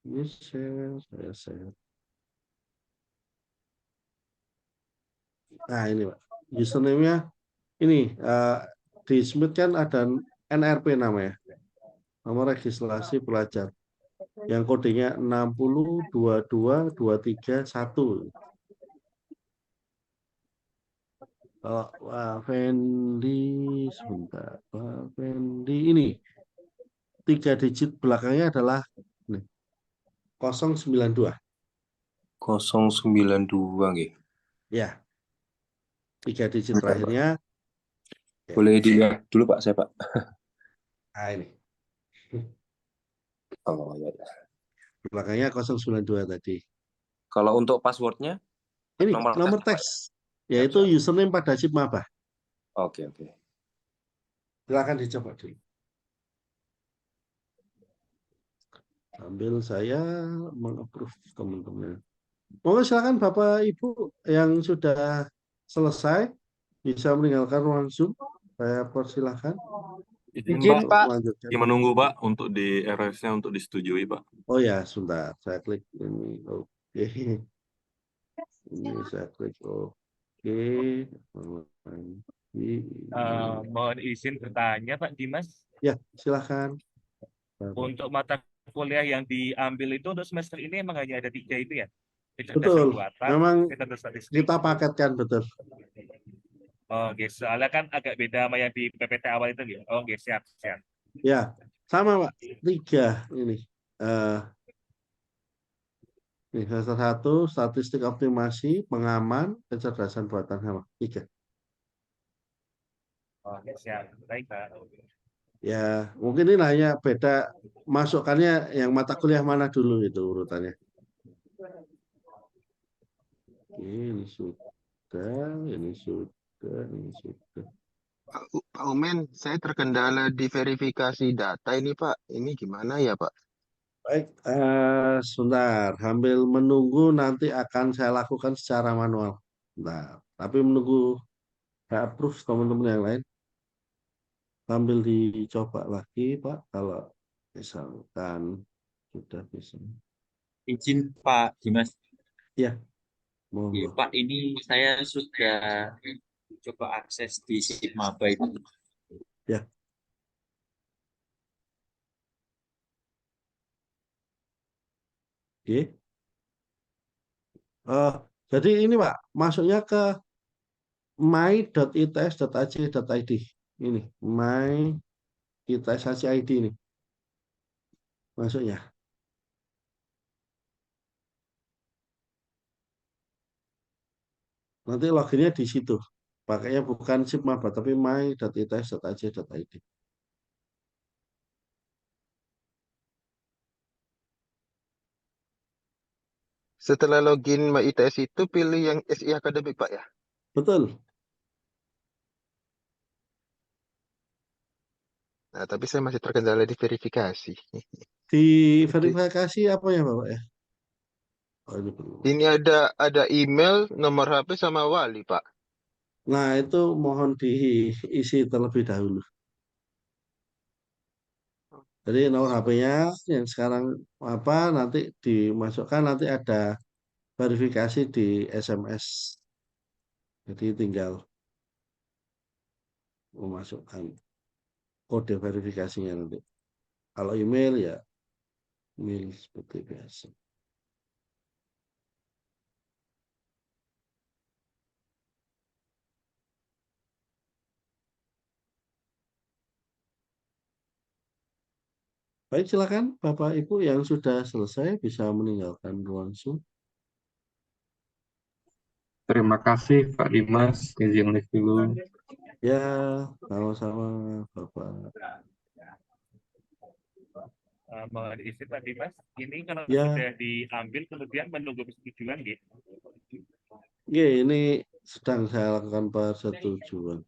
Ini saya. Nah, ini Pak. Username-nya ini di Smith kan ada NRP namanya. Nomor registrasi pelajar. Yang kodenya 6022231. Pak Fendi, sebentar. Pak Fendi ini 3 digit belakangnya adalah 092.
092 nggih.
Ya. 3 digit terakhirnya. Ya.
Boleh dilihat dulu Pak saya Pak.
Nah, ini.
Oh ya.
Belakangnya 092 tadi.
Kalau untuk passwordnya?
Ini nomor teks. Yaitu username pada Sipmaba.
Oke.
Silakan dicoba dulu. Sambil saya meng-approve teman-teman. Monggo silakan Bapak Ibu yang sudah selesai bisa meninggalkan ruang Zoom. Saya persilahkan.
Izin Pak,
melanjutkan.
menunggu Pak untuk di RS-nya untuk disetujui Pak.
Oh ya, sebentar. Saya klik ini. Oke. Ini saya klik oke.
Mohon izin bertanya Pak Dimas.
Ya, silakan.
Untuk mata kuliah yang diambil itu untuk semester ini emang hanya ada 3 itu ya?
Betul. Memang kita paketkan betul.
Oh, soalnya kan agak beda sama yang di PPT awal itu ya. Oh, siap.
Ya, Sama Pak, 3 ini. Eh Ini semester 1, statistik optimasi, pengaman, kecerdasan buatan sama. 3.
Oke, siap. Baik, Pak.
Ya, mungkin ini hanya beda masukannya yang mata kuliah mana dulu itu urutannya. Ini sudah, ini sudah, ini sudah.
Pak Umen, saya terkendala di verifikasi data ini Pak. Ini gimana ya Pak?
Baik, sebentar. Sambil menunggu nanti akan saya lakukan secara manual. Nah, tapi menunggu saya approve teman-teman yang lain. Sambil dicoba lagi, Pak. Kalau misalkan sudah bisa.
Izin Pak Dimas.
Ya,
Iya,
monggo.
Pak, ini saya sudah coba akses di SIP Maba itu.
Ya. Oke. Jadi ini Pak, masuknya ke my.its.ac.id. Ini, my.its.ac.id ini. Masuknya. Nanti loginnya di situ. Pakainya bukan SIP Maba, tapi my.its.ac.id.
Setelah login MyITS itu pilih yang SI Akademik Pak ya?
Betul.
Nah, tapi saya masih terkendala di verifikasi.
Di
Oke.
verifikasi apa ya Bapak ya? Oh, ini belum.
Ini ada email, nomor HP sama wali Pak.
Nah, itu mohon diisi terlebih dahulu. Jadi nomor HP-nya yang sekarang apa nanti dimasukkan, nanti ada verifikasi di SMS. Jadi tinggal memasukkan kode verifikasinya nanti. Kalau email ya email seperti biasa. Baik, silakan Bapak Ibu yang sudah selesai bisa meninggalkan ruang Zoom.
Terima kasih Pak Dimas, izin live dulu.
Ya, sama-sama Bapak.
Mohon izin Pak Dimas, ini kalau
Ya.
sudah diambil kemudian menunggu persetujuan gitu.
Ya, ini sedang saya lakukan persetujuan.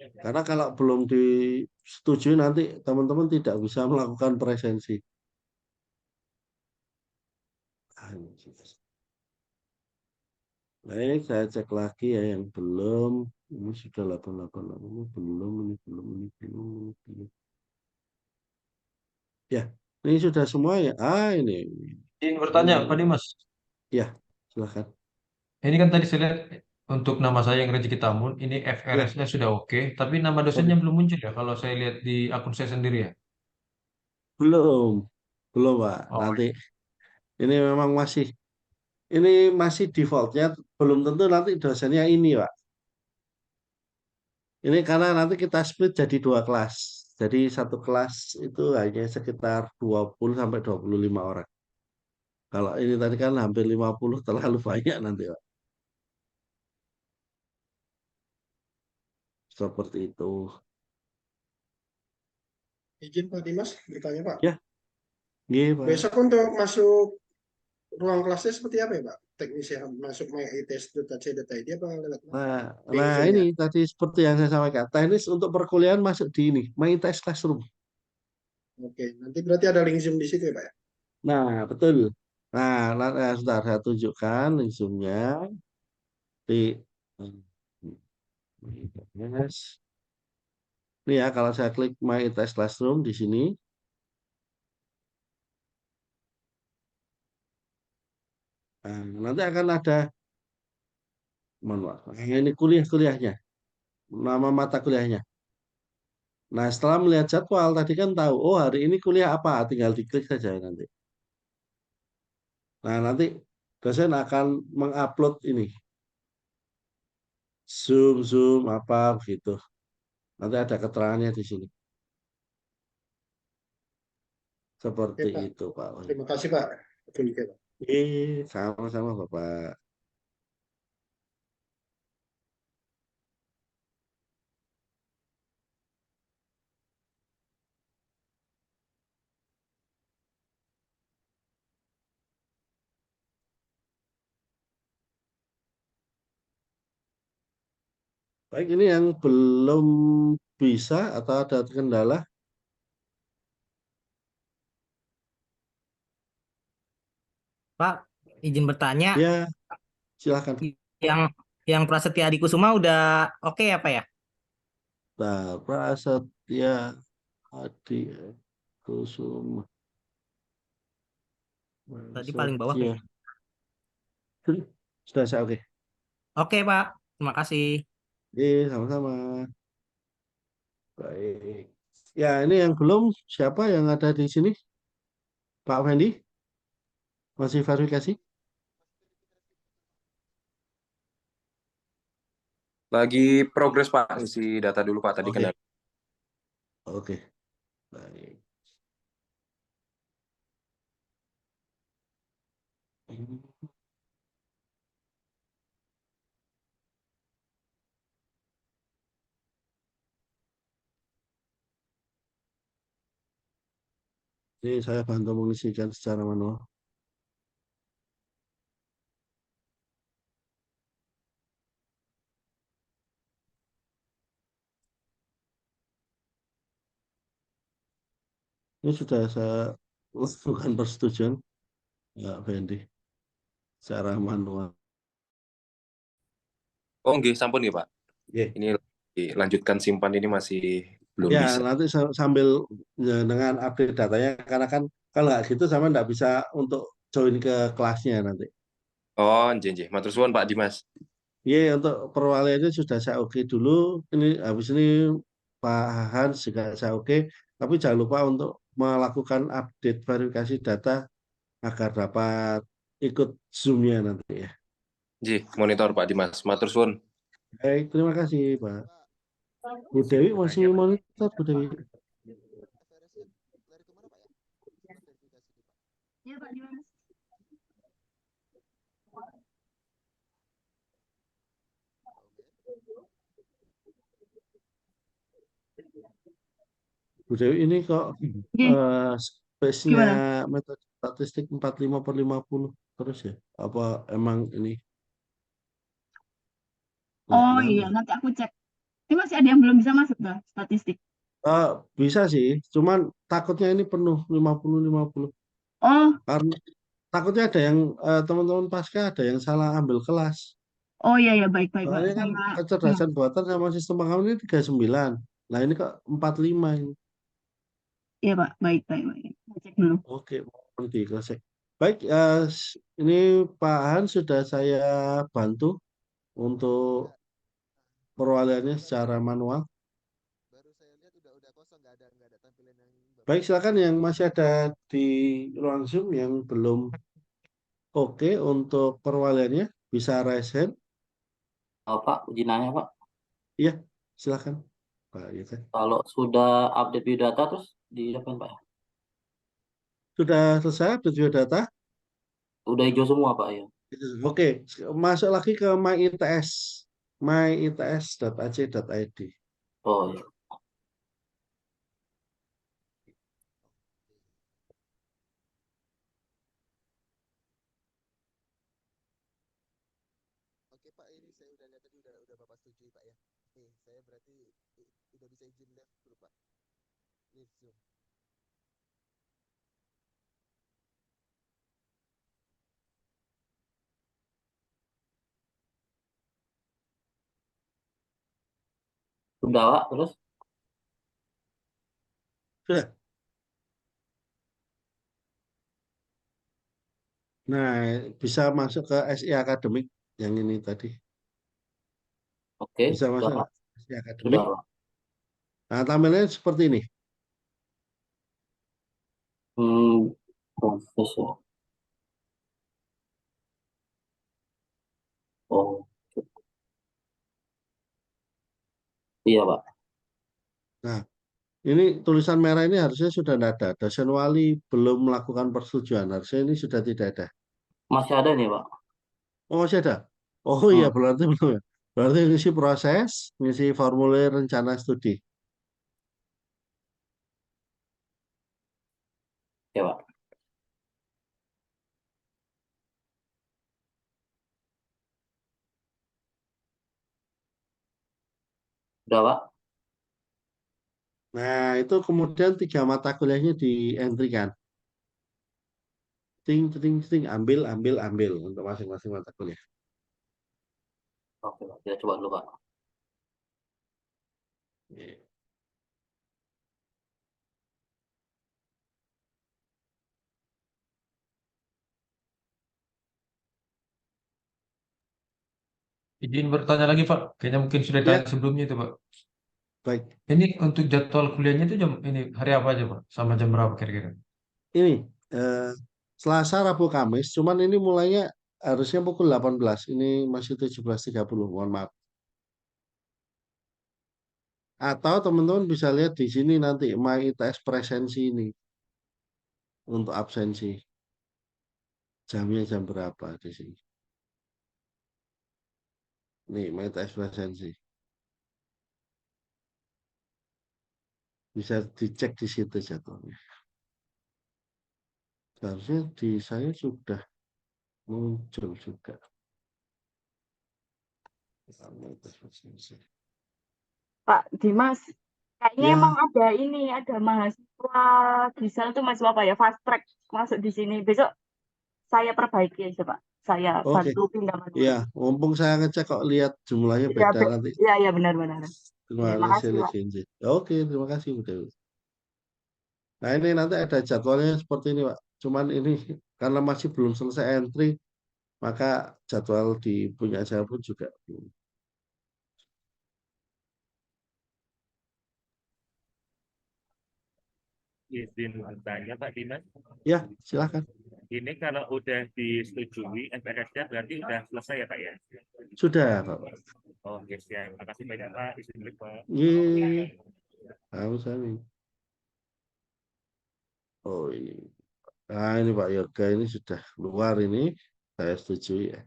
Karena kalau belum disetujui nanti teman-teman tidak bisa melakukan presensi. Baik, saya cek lagi ya yang belum. Ini sudah 888, ini belum, ini belum, ini belum, ini belum. Ya, ini sudah semua ya. Ini.
Izin bertanya, Pak Dimas.
Ya, silakan.
Ini kan tadi saya lihat untuk nama saya yang Rezeki Tamun, ini FRS-nya sudah oke, tapi nama dosennya belum muncul ya kalau saya lihat di akun saya sendiri ya.
Belum, belum Pak.
Oh,
Nanti ini memang ini masih defaultnya, belum tentu nanti dosennya ini Pak. Ini karena nanti kita split jadi 2 kelas. Jadi satu kelas itu hanya sekitar 20 sampai 25 orang. Kalau ini tadi kan hampir 50, terlalu banyak nanti Pak. Seperti itu.
Izin Pak Dimas bertanya Pak.
Ya, iya Pak.
Besok untuk masuk ruang kelasnya seperti apa ya Pak? Teknisnya masuk myITS.ac.id apa lewat
Nah ini tadi seperti yang saya sampaikan. Teknis untuk perkuliahan masuk di ini, MyITS Classroom.
Oke, nanti berarti ada link Zoom di situ ya Pak ya?
Nah, betul. Sebentar saya tunjukkan link Zoom-nya di MyITS. Ini ya, kalau saya klik MyITS Classroom di sini. Nanti akan ada, mohon maaf, ini kuliahnya, nama mata kuliahnya. Nah, setelah melihat jadwal tadi kan tahu, oh hari ini kuliah apa, tinggal diklik saja nanti. Nah, nanti dosen akan mengupload ini. Zoom apa begitu. Nanti ada keterangannya di sini. Seperti
Pak.
itu, Pak.
Terima kasih Pak. Oke, Pak.
Sama-sama, Bapak. Baik, ini yang belum bisa atau ada kendala?
Pak, izin bertanya,
Ya, silakan.
yang Prasetya Adi Kusuma udah oke ya Pak ya?
Nah, Prasetya Adi Kusuma.
Tadi paling bawah
Prasetya.
kayaknya.
Sudah saya oke.
Oke Pak, terima kasih.
Sama-sama. Baik. Ya, ini yang belum siapa yang ada di sini? Pak Fendi? Masih verifikasi?
Lagi progres Pak, isi data dulu Pak tadi
Oke.
kendala.
Oke. Baik. Ini saya bantu mengisikan secara manual. Ini sudah saya lakukan persetujuan, Pak Fendi, secara manual.
Oh nggih, sampun nggih Pak.
Oke.
Ini lanjutkan simpan ini masih belum
Ya,
bisa.
nanti sambil ya, dengan update datanya, karena kan kalau nggak gitu sama nggak bisa untuk join ke kelasnya nanti.
Oh, nggih. Matur suwun Pak Dimas.
Iya, untuk perwaliannya sudah saya oke dulu. Ini habis ini Pak Hans juga saya oke. Tapi jangan lupa untuk melakukan update verifikasi data agar dapat ikut Zoom-nya nanti ya.
Nggih, monitor Pak Dimas. Matur suwun.
Baik, terima kasih Pak. Bu Dewi masih monitor, Bu Dewi.
Iya Pak Dimas.
Bu Dewi ini kok space-nya
Gimana?
metode statistik 45/50 terus ya? Apa emang ini nggak
Oh
nyampe?
iya, nanti aku cek. Ini masih ada yang belum bisa masuk dah statistik.
Bisa sih, cuman takutnya ini penuh 50/50.
Oh,
Karena takutnya ada yang teman-teman pasca ada yang salah ambil kelas.
oh iya ya baik baik Pak.
Soalnya kan
Saya
kecerdasan buatan sama sistem pengamanan ini 39. Nah ini kok 45 ini.
iya Pak, baik baik baik. Saya cek dulu.
Oke, mohon dikasih. Baik, ini Pak Han sudah saya bantu untuk perwaliannya secara manual. Baik, silakan yang masih ada di ruang Zoom yang belum oke untuk perwaliannya bisa raise hand.
Oh, Pak, izin nanya Pak,
Iya, silakan Pak Yudha.
kalau sudah update biodata terus diapain Pak?
Sudah selesai update biodata?
Udah hijau semua Pak ya?
Oke, masuk lagi ke myITS, myits.ac.id.
Oh iya. Sudah Pak, terus?
Sudah. Nah, bisa masuk ke SI Akademik yang ini tadi.
Oke,
Bisa
sudah
masuk
Pak.
ke SI Akademik.
Sudah Pak.
Nah, tampilannya seperti ini.
Proses ya. Oh, iya Pak.
Nah, Ini tulisan merah ini harusnya sudah tidak ada. Dosen wali belum melakukan persetujuan. Harusnya ini sudah tidak ada.
Masih ada nih, Pak.
Oh, masih ada. Oh iya, berarti belum ya. Berarti ngisi proses, ngisi formulir rencana studi.
Ya, Pak. Udah, Pak.
Nah, itu kemudian 3 mata kuliahnya di entry kan. Ting, ting, ting, ambil, ambil, ambil untuk masing-masing mata kuliah.
Oke, Pak. Kita coba dulu, Pak.
Iya.
Izin bertanya lagi, Pak. Kayaknya mungkin sudah
Ya,
tanya sebelumnya itu, Pak.
baik.
Ini untuk jadwal kuliahnya itu jam ini hari apa aja, Pak? Sama jam berapa kira-kira?
Ini Selasa, Rabu, Kamis. Cuman ini mulainya harusnya pukul 18. Ini masih 17.30. Mohon maaf. Atau teman-teman bisa lihat di sini nanti My ITS presensi ini untuk absensi. Jamnya jam berapa di sini. Nih, My ITS presensi. Bisa dicek di situ jadwalnya. Seharusnya di saya sudah muncul juga. My ITS presensi.
Pak Dimas, kayaknya
Ya,
emang ada ini, ada mahasiswa di sana tuh mahasiswa apa ya, fast track masuk di sini. Besok saya perbaiki aja, Pak. Saya
oke.
bantu pindah
Ya,
manual.
mumpung saya ngecek kok lihat jumlahnya
Iya,
beda nanti.
iya, iya benar-benar.
Terima
Terima
kasih,
kasih, Pak.
Legenzi. Oke, terima kasih, Bu Dewi. Nah, ini nanti ada jadwalnya seperti ini, Pak. Cuman ini karena masih belum selesai entry, maka jadwal di punya saya pun juga belum.
Izin bertanya Pak Dimas.
Ya, silakan.
Ini kalau udah disetujui FRS-nya berarti udah selesai ya Pak ya?
Sudah, Pak.
Oke, siap. Terima kasih banyak Pak. Izin dulu Pak.
Yeay. Sami. Oh, ini. Nah, ini Pak Yoga ini sudah keluar ini. Saya setuju ya.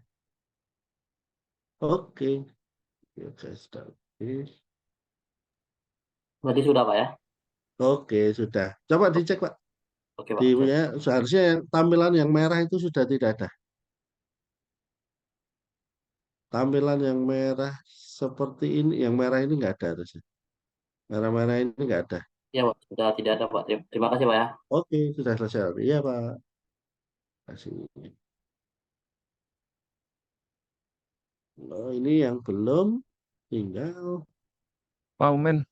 Oke. Yoga sudah.
Berarti sudah, Pak ya?
Oke, sudah. Coba dicek, Pak.
Oke, Pak.
Di ya, seharusnya tampilan yang merah itu sudah tidak ada. Tampilan yang merah seperti ini, yang merah ini nggak ada harusnya. Merah-merah ini nggak ada.
Ya, Pak. Sudah tidak ada, Pak. Terima kasih, Pak ya.
Oke, sudah selesai. Iya, Pak. Kasih. Oh, ini yang belum tinggal.
Pak Umen,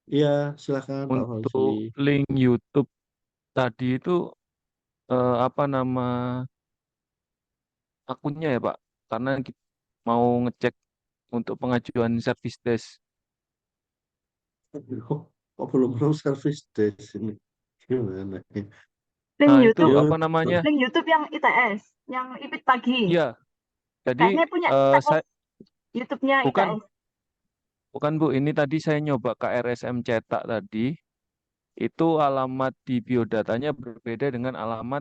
Iya, silakan Pak
untuk
Fauzi.
link YouTube tadi itu apa nama akunnya ya Pak? Karena kita mau ngecek untuk pengajuan service desk.
Oh, belum service desk ini. Gimana?
Link
Nah, itu
YouTube,
apa namanya?
link YouTube yang ITS, yang IPIT pagi.
Iya, jadi
Kayaknya punya
saya
YouTube-nya
bukan
ITS.
bukan Bu, ini tadi saya nyoba KRSM cetak tadi, itu alamat di biodatanya berbeda dengan alamat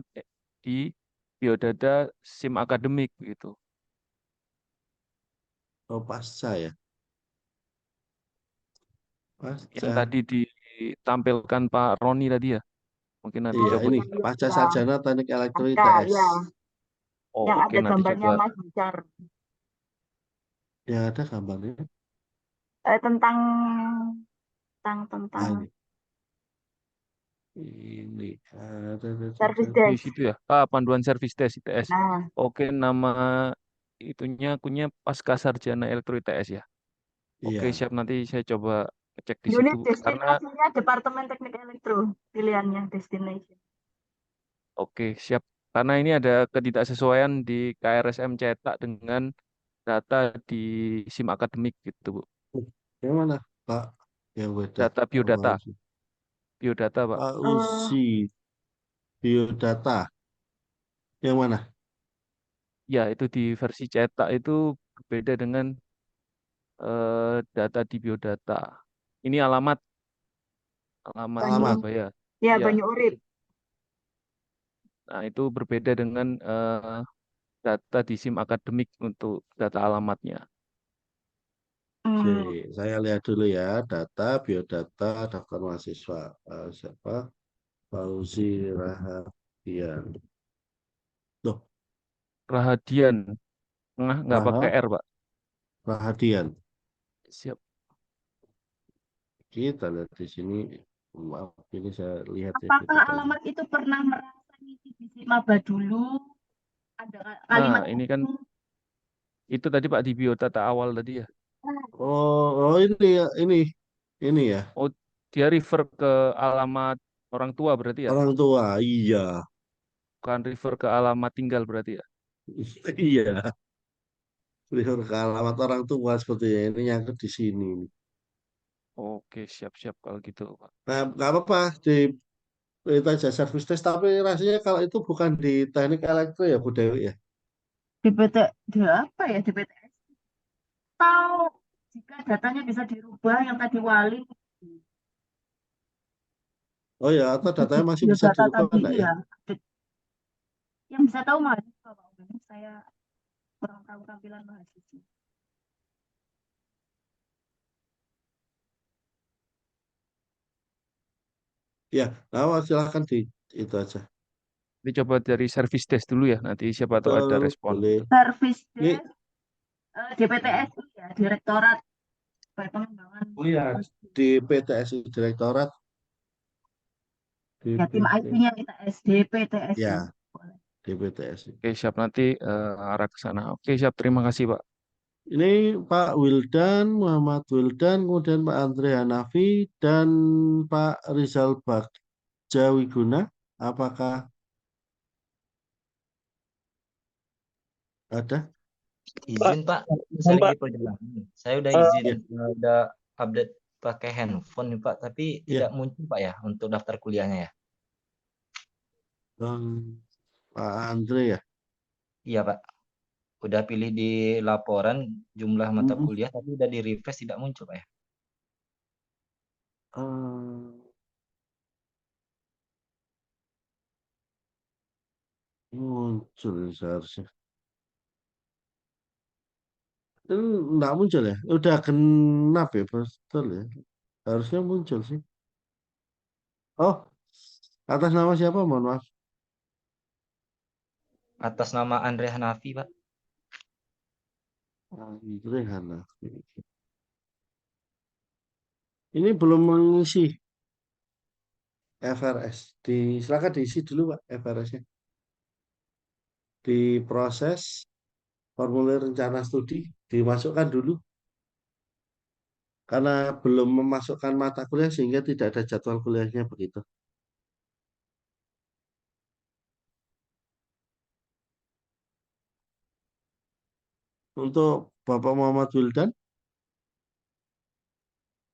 di biodata SIM akademik gitu.
Oh, pasca ya.
Yang
Pasca.
tadi ditampilkan Pak Roni tadi ya. Mungkin nanti
Iya,
coba.
ini pasca sarjana teknik elektro
Angka,
ITS.
ya.
Oh,
Yang
oke,
ada
nanti
gambarnya
coba.
Mas Bicar.
Yang ada gambarnya.
Tentang
Ah, ini ada
service
Di
desk.
situ ya. Ah, panduan service desk ITS.
Nah,
Oke, nama itunya akunnya Pasca Sarjana Elektro ITS ya. Oke,
iya.
siap, nanti saya coba cek di
unit
situ karena
destinasinya Departemen Teknik Elektro, pilihannya destination.
oke, siap. Karena ini ada ketidaksesuaian di KRSM cetak dengan data di SIM akademik gitu, Bu.
Yang mana, Pak? Yang beda.
Data
Pak
biodata.
Fauzi.
Biodata, Pak.
Pak Uzi. Biodata. Yang mana?
Ya, itu di versi cetak itu berbeda dengan data di biodata. Ini alamat alamat
Banyu,
Alamat.
Surabaya.
ya
Iya.
Banyu Urip.
Nah, itu berbeda dengan data di SIM akademik untuk data alamatnya.
Oke,
Hmm.
saya lihat dulu ya, data, biodata, daftar mahasiswa. Siapa? Fauzi Rahadian. Loh,
Rahadian, nggak pakai R, Pak.
Rahadian.
Siap.
Kita lihat di sini. Maaf, ini saya lihat ya
Apakah
datanya.
alamat itu pernah merasa ngisi di maba dulu? Ada
Nah,
kalimat
ini kan itu tadi Pak di biodata awal tadi ya.
Oh, ini ya, ini ya.
Oh, dia refer ke alamat orang tua berarti ya?
Orang tua, iya.
Bukan refer ke alamat tinggal berarti ya?
Iya. Lihat ke alamat orang tua sepertinya ini nyangkut di sini.
Oke, siap-siap kalau gitu, Pak.
Nah, nggak apa-apa di berita jasa service test, tapi rasanya kalau itu bukan di teknik elektro ya, Bu Dewi ya.
DPT, di apa ya DPTS? Tahu jika datanya bisa dirubah yang tadi wali
Oh ya, atau datanya masih bisa
biodata
dirubah
tadi
enggak ya?
iya. Yang bisa tahu mahasiswa Pak Umen. Saya kurang tahu tampilan mahasiswa.
Ya, nah, silakan di itu aja.
Dicoba dari service desk dulu ya, nanti siapa tahu ada
Betul,
respon.
boleh.
Service
Ini,
desk DPTS ya, Direktorat Pengembangan.
oh ya, di PTSI Direktorat.
Ya, tim IT-nya kita SDPTS.
Ya, di PTSI.
Oke, siap nanti arah ke sana. Oke, siap. Terima kasih, Pak.
Ini Pak Wildan, Muhammad Wildan, kemudian Pak Andre Hanafi, dan Pak Rizal Bagjawiguna. Apakah ada?
Izin Pak, saya lagi perjalanan. Saya udah izin, udah update pakai handphone nih Pak, tapi tidak muncul Pak ya untuk daftar kuliahnya ya.
Pak Andre ya?
Iya Pak, udah pilih di laporan jumlah mata kuliah, tapi udah di refresh tidak muncul Pak ya.
Muncul seharusnya. Enggak muncul ya? Udah genap ya, betul ya? Harusnya muncul sih. Oh, atas nama siapa? Mohon maaf.
Atas nama Andre Hanafi Pak.
Andre Hanafi. Ini belum mengisi FRS. Silakan diisi dulu Pak FRS-nya. Diproses formulir rencana studi, dimasukkan dulu. Karena belum memasukkan mata kuliah sehingga tidak ada jadwal kuliahnya begitu. Untuk Bapak Muhammad Wildan.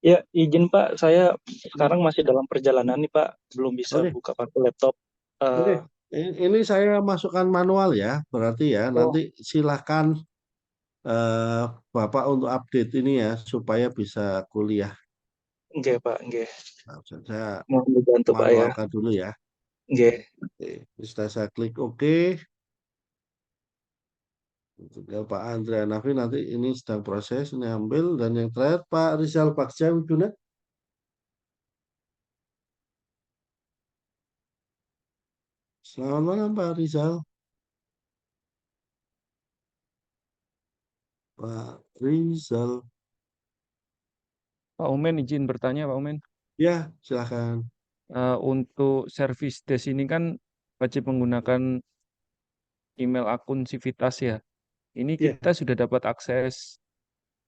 Ya, izin Pak, saya sekarang masih dalam perjalanan nih Pak, belum bisa
Oke.
buka pakai laptop.
Oke, ini saya masukkan manual ya, berarti ya nanti silahkan Bapak untuk update ini ya supaya bisa kuliah.
Enggak Pak, enggak.
Nah, saya
Mohon dibantu Pak ya.
manualkan dulu ya.
Enggak.
Oke, sudah saya klik OK. Tinggal Pak Andre Nafi nanti ini sedang proses, ini ambil, dan yang terakhir Pak Rizal Bagjawiguna. Selamat malam Pak Rizal. Pak Rizal.
Pak Umen izin bertanya, Pak Umen.
Ya, silakan.
Untuk service desk ini kan wajib menggunakan email akun Civitas ya. Ini kita sudah dapat akses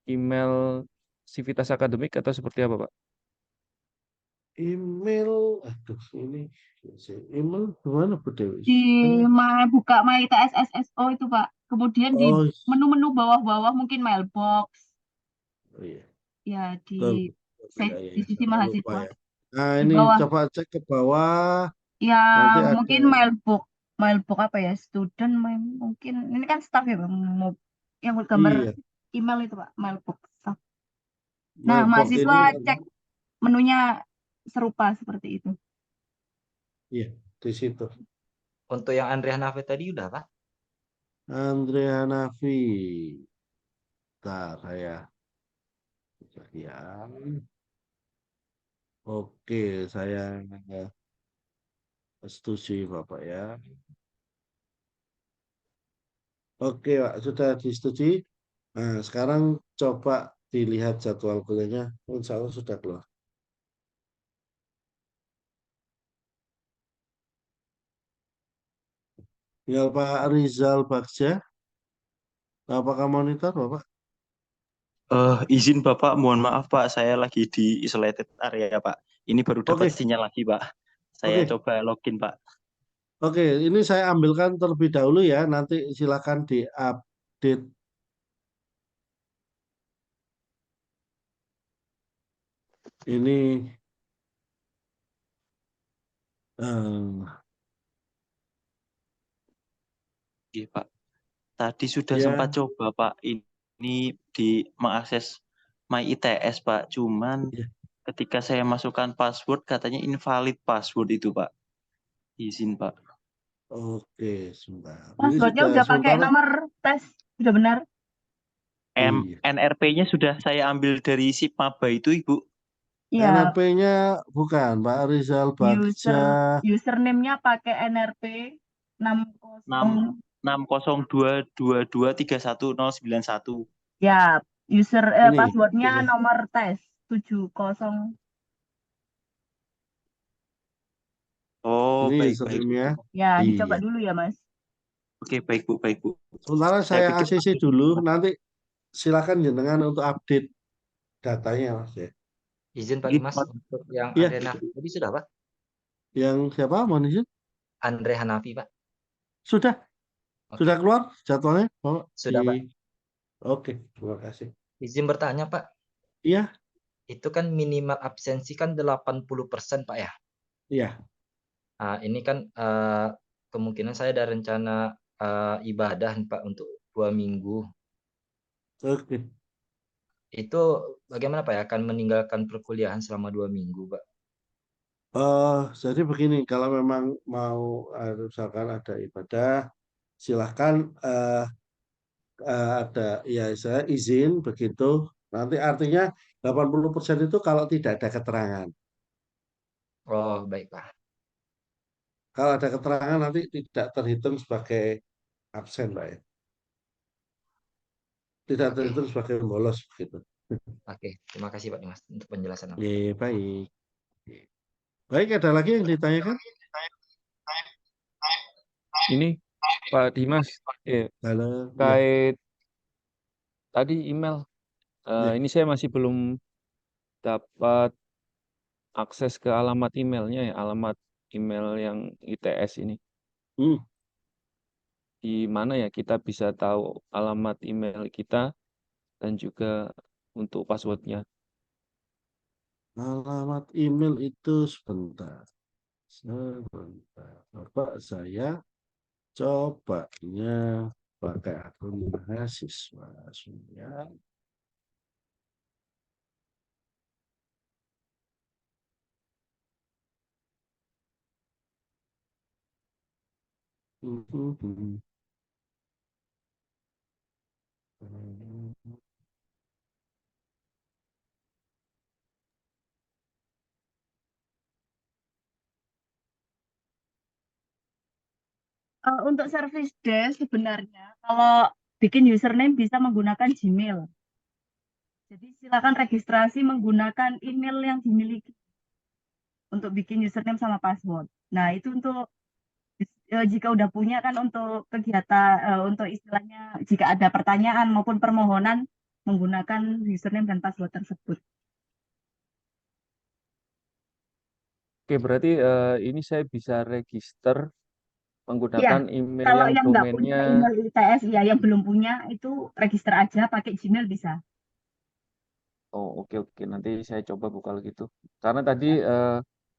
email Civitas Akademik atau seperti apa, Pak?
Email, aduh ini email gimana Bu Dewi?
Buka My TSSSO itu Pak. Kemudian di menu-menu bawah-bawah mungkin mailbox.
Oh iya.
Ya di
Betul.
di sisi
Lupa
mahasiswa.
ya. Nah
Di
ini
bawah.
coba cek ke bawah.
Ya
Nanti ada
mungkin mailbox apa ya? Student mungkin ini kan staff ya Pak. Yang gambar email itu Pak, mailbox staff. Nah,
mailbox
mahasiswa
ini
cek menunya serupa seperti itu.
Iya, di situ.
Untuk yang Andre Hanafi tadi udah Pak?
Andre Hanafi. Bentar, ya. Oke, saya setuju Bapak ya. Oke, Pak, sudah disetujui. Nah, sekarang coba dilihat jadwal kuliahnya. Insya Allah sudah keluar. Tinggal Pak Rizal Bagja. Apakah monitor, Bapak?
Izin Bapak, mohon maaf Pak, saya lagi di isolated area Pak. Ini baru dapat
Oke,
sinyal lagi Pak. Saya
oke.
coba login Pak.
Oke, ini saya ambilkan terlebih dahulu ya. Nanti silakan diupdate. Ini
Iya Pak. Tadi sudah
ya,
sempat coba Pak. Ini di mengakses My ITS Pak. Cuman
ya.
ketika saya masukkan password katanya invalid password itu Pak. Izin Pak.
Oke, sebentar. Ini
Passwordnya
sudah
udah pakai
sementara.
nomor tes, udah benar?
Iya.
NRP-nya sudah saya ambil dari SIP Maba itu Ibu.
Iya,
NRP-nya bukan Pak Rizal Bagja.
username-nya pakai NRP 60.
602223191.
Ya,
Ini,
passwordnya
ini.
nomor tes 70.
Oh,
Ini
baik.
username-nya.
Ya, dicoba
Iya.
dulu ya, Mas.
Oke, baik Bu, baik Bu.
Sementara
Saya
saya
pikir
ACC dulu. Nanti silakan jenengan untuk update datanya, Mas ya.
Izin Pak
Gitu,
Dimas,
Pak.
untuk yang
Iya.
Andre Hanafi tadi sudah Pak?
Yang siapa? Mohon izin.
Andre Hanafi Pak?
Sudah.
Oke.
Sudah keluar jadwalnya, Bapak?
Sudah Pak.
Oke, terima kasih.
Izin bertanya Pak,
Iya,
itu kan minimal absensi kan 80% Pak ya?
iya.
Nah, ini kan kemungkinan saya ada rencana ibadah nih, Pak untuk 2 minggu.
Oke.
Itu bagaimana Pak ya, akan meninggalkan perkuliahan selama 2 minggu Pak?
Jadi begini, kalau memang mau misalkan ada ibadah, silahkan ada ya saya izin begitu. Nanti artinya 80% itu kalau tidak ada keterangan.
Oh baik Pak.
Kalau ada keterangan nanti tidak terhitung sebagai absen, Pak ya. Tidak
Oke.
terhitung sebagai bolos begitu.
Oke, terima kasih Pak Dimas untuk penjelasan.
Baik. Baik, ada lagi yang ditanyakan?
Ini Pak Dimas,
Halo.
terkait tadi email,
Ya.
ini saya masih belum dapat akses ke alamat emailnya ya, alamat email yang ITS ini. Di mana ya kita bisa tahu alamat email kita dan juga untuk passwordnya.
Alamat email itu sebentar. Bapak saya cobanya pakai akun mahasiswa ya.
Untuk service desk sebenarnya kalau bikin username bisa menggunakan Gmail. Jadi silakan registrasi menggunakan email yang dimiliki untuk bikin username sama password. Nah, itu untuk jika udah punya kan untuk kegiatan untuk istilahnya jika ada pertanyaan maupun permohonan menggunakan username dan password tersebut.
Oke, berarti ini saya bisa register
Iya,
menggunakan email
kalau
yang
yang nggak punya
domainnya.
email ITS ya, yang belum punya itu register aja pakai Gmail bisa.
Oh, oke. Nanti saya coba buka gitu. Karena tadi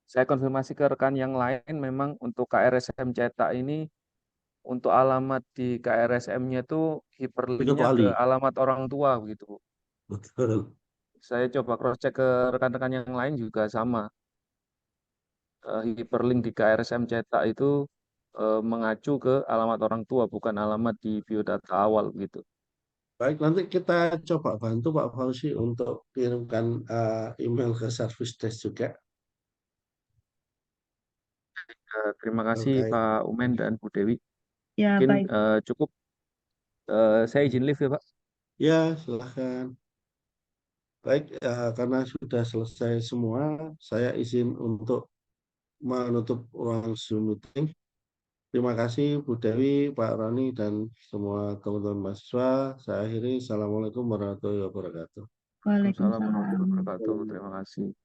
saya konfirmasi ke rekan yang lain, memang untuk KRSM cetak ini, untuk alamat di KRSM-nya itu hyperlink-nya ke
Kecuali.
alamat orang tua begitu, Bu.
Betul.
Saya coba cross check ke rekan-rekan yang lain juga sama. hyperlink di KRSM cetak itu mengacu ke alamat orang tua, bukan alamat di biodata awal gitu.
Baik, nanti kita coba bantu Pak Fauzi untuk kirimkan email ke service desk juga.
Terima kasih
Oke.
Pak Umen dan Bu Dewi.
Ya,
Mungkin
baik.
cukup. Saya izin live ya Pak.
Ya, silahkan. Baik, karena sudah selesai semua, saya izin untuk menutup ruang Zoom meeting. Terima kasih Bu Dewi, Pak Roni, dan semua teman-teman mahasiswa. Saya akhiri. Assalamualaikum warahmatullahi wabarakatuh.
Waalaikumsalam
Waalaikumsalam.
warahmatullahi wabarakatuh. Terima kasih.